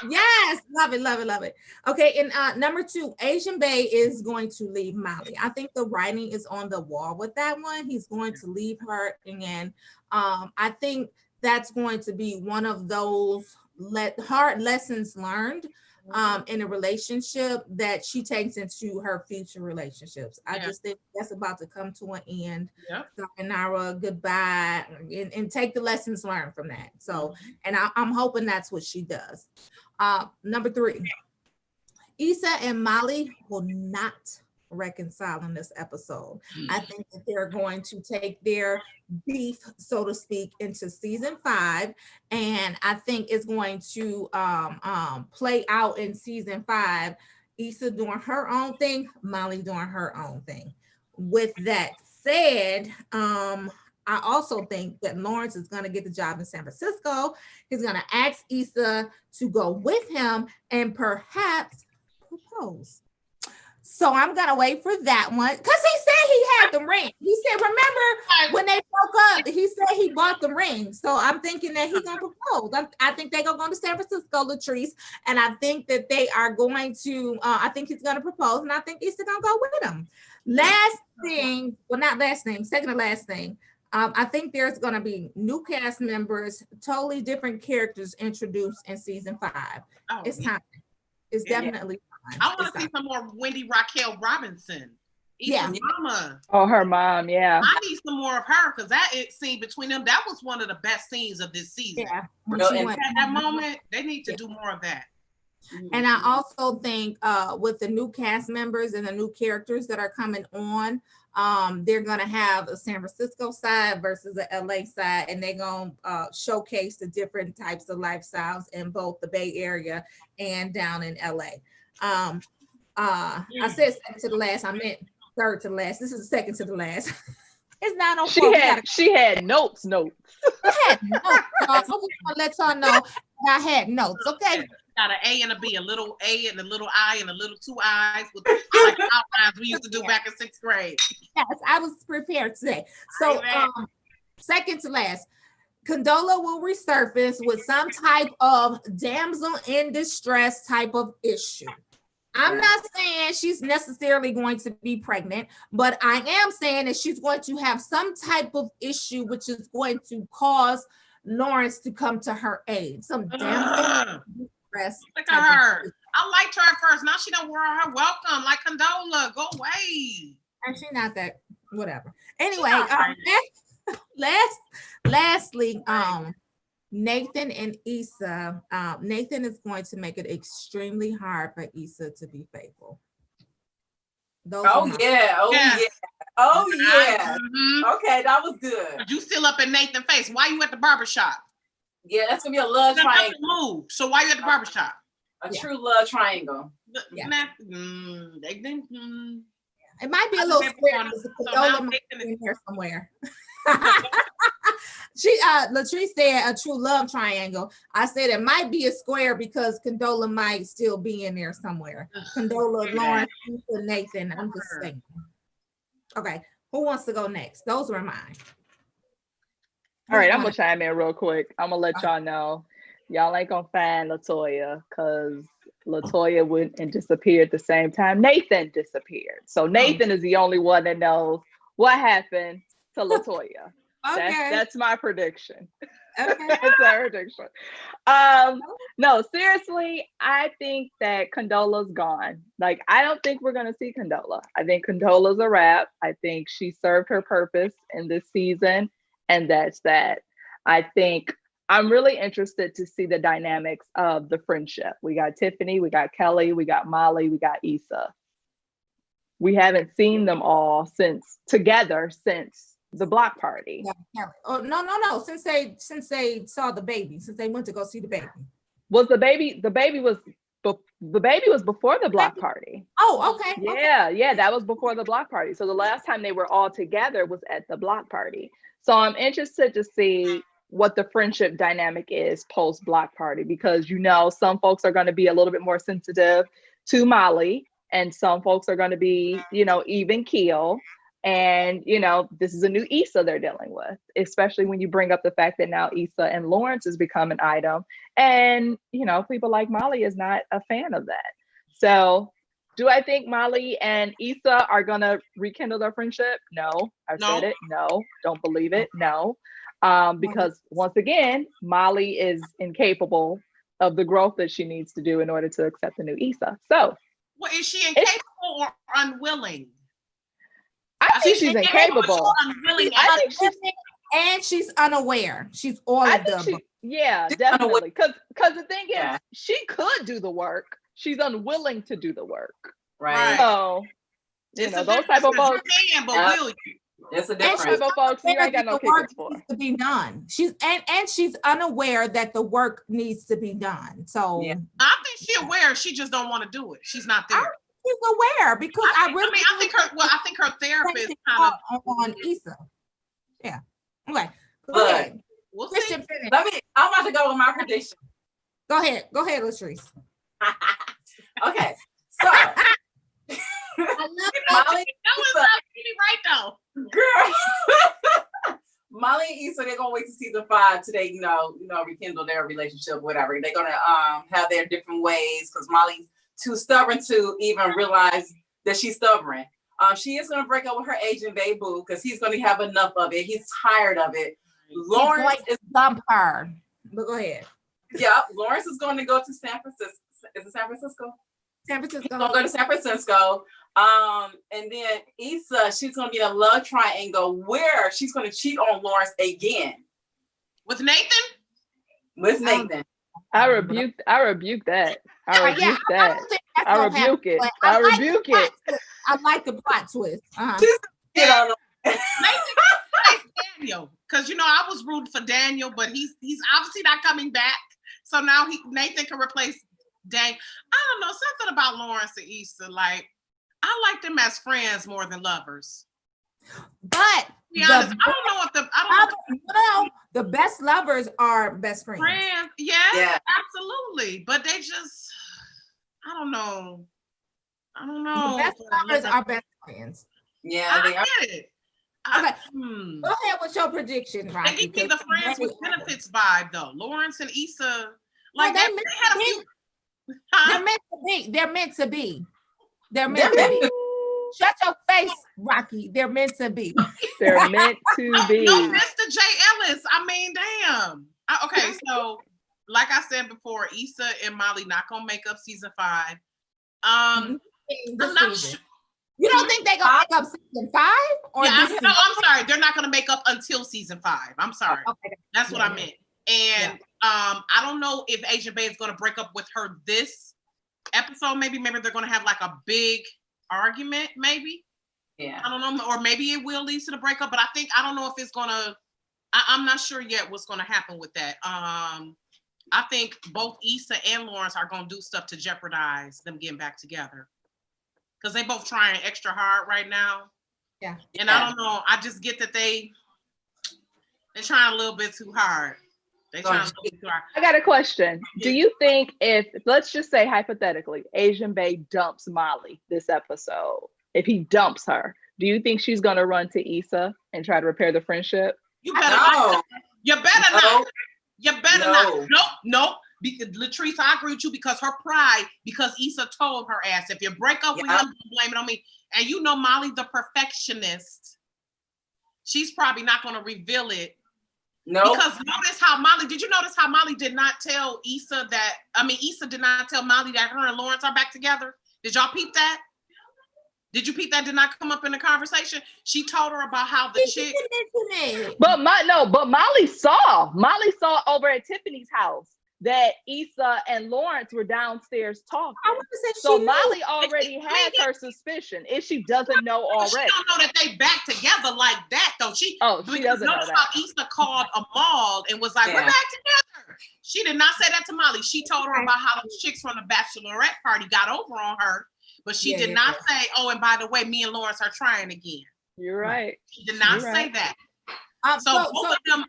Speaker 2: Yes, love it, love it, love it. Okay, and number 2, Asian Bay is going to leave Molly. I think the writing is on the wall with that one. He's going to leave her, and I think that's going to be one of those hard lessons learned in a relationship that she takes into her future relationships. I just think that's about to come to an end. Sayonara, goodbye, and take the lessons learned from that. So, and I'm hoping that's what she does. Number 3, Issa and Molly will not reconcile in this episode. I think that they're going to take their beef, so to speak, into season 5, and I think it's going to play out in season 5. Issa doing her own thing, Molly doing her own thing. With that said, I also think that Lawrence is going to get the job in San Francisco. He's going to ask Issa to go with him and perhaps propose. So I'm going to wait for that one because he said he had the ring. He said, remember when they broke up, he said he bought the ring. So I'm thinking that he's going to propose. I think they're going to go to San Francisco, Latrice, and I think that they are going to, I think he's going to propose, and I think Issa going to go with him. Last thing, well, not last thing, second to last thing. I think there's going to be new cast members, totally different characters introduced in season 5. Oh, it's time. It's definitely time.
Speaker 1: I want to see some more Wendy Raquel Robinson. Mama.
Speaker 3: Oh, her mom, yeah.
Speaker 1: I need some more of her because that scene between them, that was one of the best scenes of this season.
Speaker 2: Yeah.
Speaker 1: At that moment, they need to do more of that.
Speaker 2: And I also think with the new cast members and the new characters that are coming on, they're going to have a San Francisco side versus the LA side, and they're going to showcase the different types of lifestyles in both the Bay Area and down in LA. I said second to the last, I meant third to the last. This is second to the last. It's not on.
Speaker 3: She had notes.
Speaker 2: I had notes. I just want to let y'all know I had notes. Okay.
Speaker 1: Got an A and a B, a little A and a little I and a little 2 I's with like the outlines we used to do back in 6th grade.
Speaker 2: Yes, I was prepared today. So second to last, Condola will resurface with some type of damsel in distress type of issue. I'm not saying she's necessarily going to be pregnant, but I am saying that she's going to have some type of issue which is going to cause Lawrence to come to her aid. Some damsel distress.
Speaker 1: Look at her. I liked her at first. Now she don't wear her welcome like Condola. Go away.
Speaker 2: And she's not that whatever. Anyway, lastly, Nathan and Issa. Nathan is going to make it extremely hard for Issa to be faithful.
Speaker 4: Oh yeah. Mm-hmm. Okay, that was good.
Speaker 1: You still up in Nathan's face. Why you at the barbershop?
Speaker 4: Yeah, that's gonna be a love triangle.
Speaker 1: Move. So why you at the barbershop?
Speaker 4: A true love triangle.
Speaker 2: Yeah.
Speaker 1: It
Speaker 2: might be a little square. In here somewhere. Latrice said a true love triangle. I said it might be a square because Condola might still be in there somewhere. Condola, Lawrence, Nathan. I'm just saying. Okay, who wants to go next? Those were mine.
Speaker 3: All right, I'm gonna chime in real quick. I'm gonna let y'all know y'all ain't gonna find LaToya because LaToya went and disappeared at the same time Nathan disappeared. So Nathan is the only one that knows what happened to LaToya.
Speaker 2: Okay.
Speaker 3: That's my prediction.
Speaker 2: Okay.
Speaker 3: That's my prediction. No, seriously, I think that Condola's gone. Like, I don't think we're gonna see Condola. I think Condola's a wrap. I think she served her purpose in this season, and that's that. I think I'm really interested to see the dynamics of the friendship. We got Tiffany, we got Kelly, we got Molly, we got Issa. We haven't seen them all together since the block party.
Speaker 2: Yeah. Oh no! Since they saw the baby, since they went to go see the baby.
Speaker 3: Was the baby was before the block party?
Speaker 2: Oh, okay.
Speaker 3: Yeah, that was before the block party. So the last time they were all together was at the block party. So I'm interested to see what the friendship dynamic is post block party, because some folks are going to be a little bit more sensitive to Molly and some folks are going to be even keel. And, you know, this is a new Issa they're dealing with, especially when you bring up the fact that now Issa and Lawrence has become an item. And, you know, people like Molly is not a fan of that. So do I think Molly and Issa are going to rekindle their friendship? No. I've said it. No. Don't believe it. No. Because once again, Molly is incapable of the growth that she needs to do in order to accept the new Issa. So.
Speaker 1: Well, is she incapable or unwilling?
Speaker 3: I think she's incapable.
Speaker 2: And she's unaware. She's all of them.
Speaker 3: Yeah, definitely. Because the thing is, she could do the work. She's unwilling to do the work.
Speaker 4: Right.
Speaker 3: So, you know, those type of folks.
Speaker 4: It's a difference.
Speaker 3: Type of folks you ain't got no kickers for.
Speaker 2: Needs to be done. She's unaware that the work needs to be done. So
Speaker 1: I think she's aware. She just don't want to do it. She's not there.
Speaker 2: She's aware because I
Speaker 1: think her therapist kind of
Speaker 2: on Issa. Yeah. Okay.
Speaker 4: Go ahead.
Speaker 1: We'll see.
Speaker 4: I'm about to go with my prediction.
Speaker 2: Go ahead, Latrice.
Speaker 4: Okay. So Molly,
Speaker 1: right though.
Speaker 4: Girl. Molly and Issa, they're gonna wait to season 5 till they, rekindle their relationship, whatever. They're gonna have their different ways because Molly's too stubborn to even realize that she's stubborn. She is going to break up with her agent, Babe Boo, because he's going to have enough of it. He's tired of it. Lawrence is
Speaker 2: dump her. But go ahead.
Speaker 4: Yeah, Lawrence is going to go to San Francisco. Is it San Francisco?
Speaker 2: San Francisco.
Speaker 4: He's going to go to San Francisco. And then Issa, she's going to be in a love triangle where she's going to cheat on Lawrence again.
Speaker 1: With Nathan?
Speaker 4: With Nathan.
Speaker 3: I rebuke that. I rebuke it. I rebuke it.
Speaker 2: I like the plot twist.
Speaker 1: Daniel, because I was rooting for Daniel, but he's obviously not coming back. So now Nathan can replace Daniel. I don't know, something about Lawrence and Issa. Like, I like them as friends more than lovers.
Speaker 2: But
Speaker 1: to be honest,
Speaker 2: the best lovers are best friends.
Speaker 1: Yeah, absolutely. But they just, I don't know.
Speaker 2: The best lovers are best friends.
Speaker 4: Yeah, they
Speaker 1: are. Get it.
Speaker 2: Okay. Go ahead with your prediction, Rocky.
Speaker 1: They give me the friends with benefits vibe, though. Lawrence and Issa, like they had a few.
Speaker 2: They're meant to be. They're meant to be. They're meant to be. Shut your face, Rocky. They're meant to be.
Speaker 3: They're meant to be.
Speaker 1: No, Mr. J. Ellis. I mean, damn. Okay, so like I said before, Issa and Molly not gonna make up season 5. I'm not sure.
Speaker 2: You don't think they're gonna make up season 5? Or
Speaker 1: I'm sorry. They're not gonna make up until season 5. I'm sorry. Okay. That's what I meant. And I don't know if Agent Bay is gonna break up with her this episode. Maybe they're gonna have like a big argument, maybe.
Speaker 4: Yeah.
Speaker 1: I don't know, or maybe it will lead to the breakup, but I don't know if it's gonna, I'm not sure yet what's gonna happen with that. I think both Issa and Lawrence are gonna do stuff to jeopardize them getting back together. Because they both trying extra hard right now.
Speaker 2: Yeah.
Speaker 1: And I don't know, I just get that they're trying a little bit too hard. They trying a little bit too hard.
Speaker 3: I got a question. Do you think if, let's just say hypothetically, Asian Bay dumps Molly this episode, if he dumps her, do you think she's gonna run to Issa and try to repair the friendship?
Speaker 1: You better not. You better not. You better not. Nope. Because Latrice, I agree with you because her pride, because Issa told her ass, if you break up with him, don't blame it on me. And Molly, the perfectionist, she's probably not going to reveal it.
Speaker 4: No.
Speaker 1: Because did you notice how Molly did not tell Issa Issa did not tell Molly that her and Lawrence are back together? Did y'all peep that? Did you peep that? Did not come up in the conversation? She told her about how the chick.
Speaker 3: But Molly saw over at Tiffany's house that Issa and Lawrence were downstairs talking. So Molly already had her suspicion if she doesn't know already. She
Speaker 1: don't know that they back together like that though. She
Speaker 3: doesn't know that.
Speaker 1: How Issa called Amal and was like, we're back together. She did not say that to Molly. She told her about how the chicks from the bachelorette party got over on her, but she did not say, oh, and by the way, me and Lawrence are trying again.
Speaker 3: You're right.
Speaker 1: She did not say that. So both of them.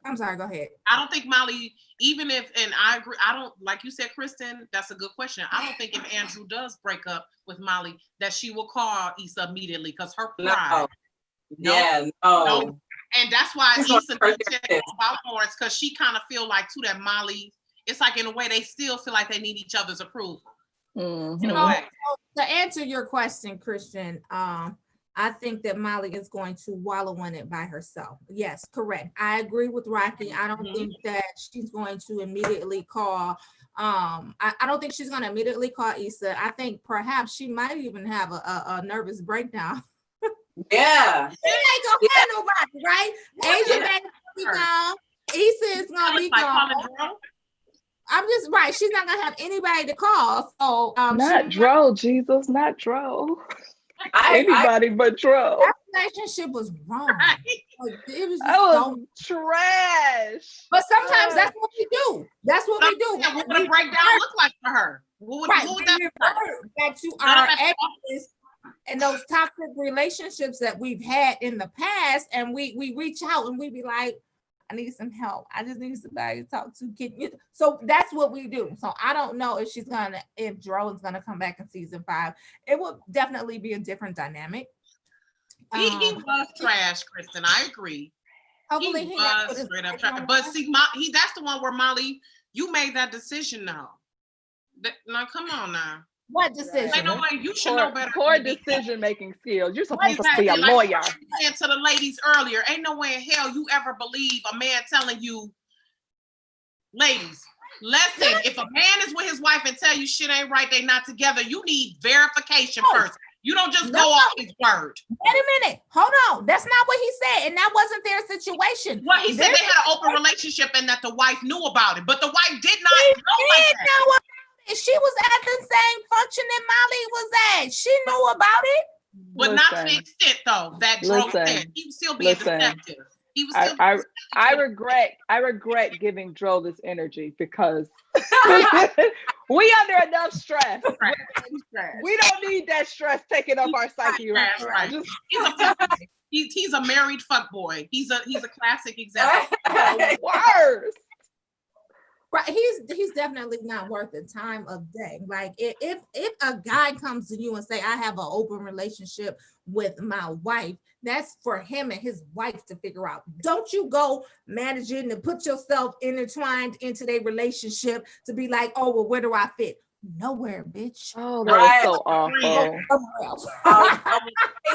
Speaker 2: I'm sorry, go ahead.
Speaker 1: I don't think Molly, even if, and I agree, I don't, like you said, Kristen, that's a good question. I don't think if Andrew does break up with Molly, that she will call Issa immediately because her pride. No. And that's why Issa about Lawrence, because she kind of feel like too that Molly, it's like in a way they still feel like they need each other's approval.
Speaker 2: Mm-hmm. So to answer your question, Christian, I think that Molly is going to wallow in it by herself. Yes, correct. I agree with Rocky. I don't think that she's going to immediately call. I don't think she's going to immediately call Issa. I think perhaps she might even have a nervous breakdown.
Speaker 4: Yeah.
Speaker 2: She ain't gonna have nobody, right? Asian baby be gone. Issa is gonna be gone. I'm just right. She's not gonna have anybody to call. So
Speaker 3: not Dro, Jesus, not Dro. Anybody but Dro.
Speaker 2: That relationship was wrong. Like, it was just
Speaker 3: trash.
Speaker 2: But sometimes that's what we do. That's what we do.
Speaker 1: What would a breakdown look like for her? What would that look like?
Speaker 2: That you are exes and those toxic relationships that we've had in the past, and we reach out and we be like, I need some help. I just need somebody to talk to. So that's what we do. So I don't know if if Dro is gonna come back in season 5. It would definitely be a different dynamic.
Speaker 1: He was trash, Kristen. I agree.
Speaker 2: Hopefully
Speaker 1: he was straight up trash. But see, that's the one where Molly, you made that decision now. Now come on now.
Speaker 2: What decision?
Speaker 1: Ain't no way you should know better.
Speaker 3: Poor decision-making skills. You're supposed to be a lawyer.
Speaker 1: I said to the ladies earlier, ain't no way in hell you ever believe a man telling you, ladies, listen, if a man is with his wife and tell you shit ain't right, they not together, you need verification first. You don't just go off his word.
Speaker 2: Wait a minute. Hold on. That's not what he said. And that wasn't their situation.
Speaker 1: Well, he said they had an open relationship and that the wife knew about it, but the wife did not know like that.
Speaker 2: She was at the same function that Molly was at. She knew about it.
Speaker 1: But not to the extent, though, that Dro said. He was still being deceptive. He was still
Speaker 3: I regret giving Dro this energy because we under enough stress. We don't need that stress taking up our psyche right now.
Speaker 1: He's a married fuckboy. He's a classic example.
Speaker 3: Worse.
Speaker 2: Right, he's definitely not worth the time of day. Like if a guy comes to you and say, I have an open relationship with my wife, that's for him and his wife to figure out. Don't you go manage it and put yourself intertwined into their relationship to be like, oh, well, where do I fit? Nowhere, bitch.
Speaker 3: Oh, that was so awful.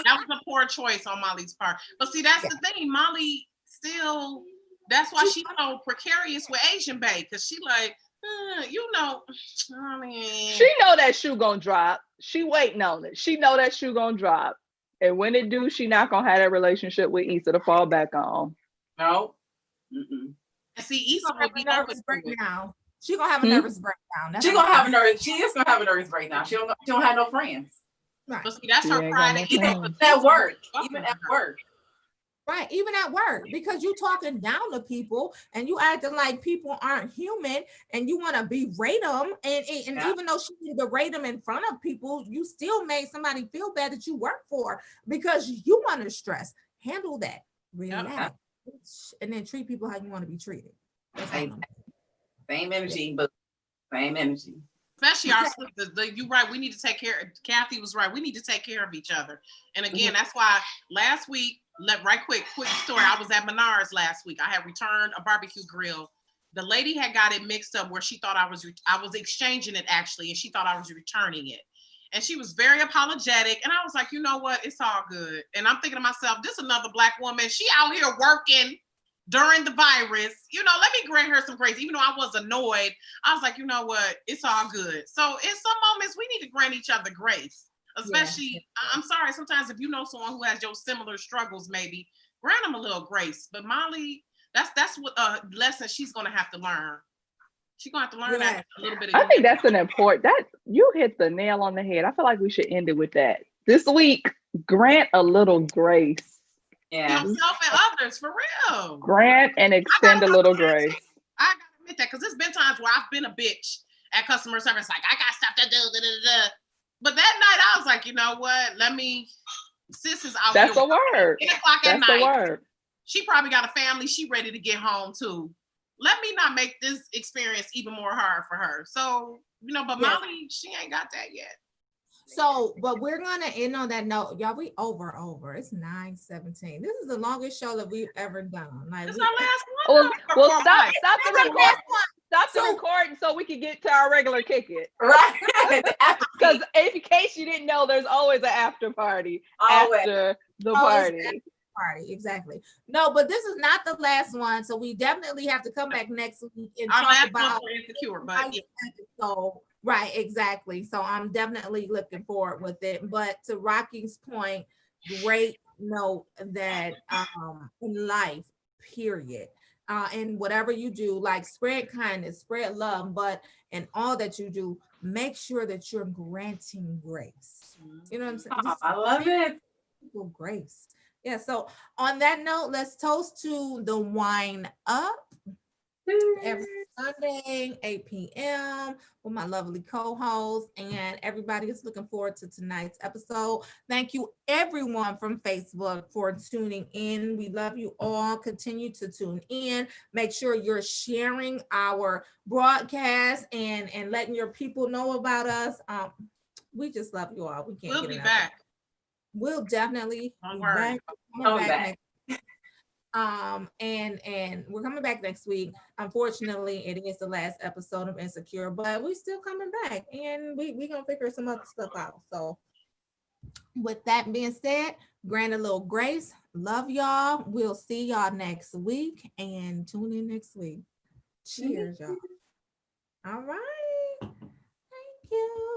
Speaker 1: That was a poor choice on Molly's part. But see, that's the thing. Molly still... That's why she's so precarious with Asian Bae, because she like, I mean.
Speaker 3: She know that shoe gonna drop. She waiting on it. She know that shoe gonna drop. And when it do, she not gonna have that relationship with Issa to fall back on.
Speaker 4: No.
Speaker 1: And see, Issa will be
Speaker 2: nervous breakdown. She gonna have a nervous breakdown.
Speaker 4: She is gonna have a nervous breakdown. She don't have no friends.
Speaker 2: Right.
Speaker 1: But see, that's her pride.
Speaker 4: Even at work.
Speaker 2: Right, even at work, because you talking down to people and you acting like people aren't human and you want to berate them. And even though she didn't berate them in front of people, you still made somebody feel bad that you work for because you want to stress. Handle that. Relax. And then treat people how you want to be treated.
Speaker 4: Same energy, but same energy.
Speaker 1: Especially our sisters. You're right. We need to take care. Kathy was right. We need to take care of each other. And again, that's why last week, quick story. I was at Menards last week. I had returned a barbecue grill. The lady had got it mixed up where she thought I was exchanging it actually, and she thought I was returning it. And she was very apologetic. And I was like, you know what? It's all good. And I'm thinking to myself, this is another Black woman. She out here working during the virus. Let me grant her some grace. Even though I was annoyed, I was like, you know what? It's all good. So in some moments, we need to grant each other grace. Especially, I'm sorry, sometimes if you know someone who has your similar struggles, maybe grant them a little grace. But Molly, that's what lesson she's gonna have to learn. She's gonna have to learn that a little bit.
Speaker 3: I think that's an important. That you hit the nail on the head. I feel like we should end it with that. This week, grant a little grace.
Speaker 4: Yeah,
Speaker 1: yourself and others for real.
Speaker 3: Grant and extend a little grace.
Speaker 1: I gotta admit that because there's been times where I've been a bitch at customer service, like I got stuff to do. But that night, I was like, you know what? Sis is out.
Speaker 3: That's a word.
Speaker 1: 10 o'clock at night.
Speaker 3: That's a word.
Speaker 1: She probably got a family. She ready to get home too. Let me not make this experience even more hard for her. So, but Molly, she ain't got that yet.
Speaker 2: So, but we're gonna end on that note, y'all. We over. It's 9:17. This is the longest show that we've ever done. Like,
Speaker 1: it's our last one.
Speaker 3: Well, stop the recording. Stop the recording so we can get to our regular kick it.
Speaker 4: Right.
Speaker 3: Because in case you didn't know, there's always an after party after the party.
Speaker 2: Exactly. No, but this is not the last one, so we definitely have to come back next week and
Speaker 1: our
Speaker 2: talk about
Speaker 1: Insecure. But
Speaker 2: so right, exactly. So I'm definitely looking forward with it. But to Rocky's point, great note that in life, period. And whatever you do, like spread kindness, spread love, but in all that you do, make sure that you're granting grace. You know what I'm saying?
Speaker 4: I love it.
Speaker 2: Grace. Yeah. So on that note, let's toast to the wine up every Sunday, 8 p.m. with my lovely co-host, and everybody is looking forward to tonight's episode. Thank you everyone from Facebook for tuning in. We love you all. Continue to tune in. Make sure you're sharing our broadcast and letting your people know about us. We just love you all.
Speaker 1: We'll be back.
Speaker 2: We'll definitely be back. And we're coming back next week. Unfortunately, it is the last episode of Insecure, but we're still coming back, and we gonna figure some other stuff out. So with that being said, grant a little grace. Love y'all. We'll see y'all next week, and tune in next week. Cheers, y'all. All right. Thank you.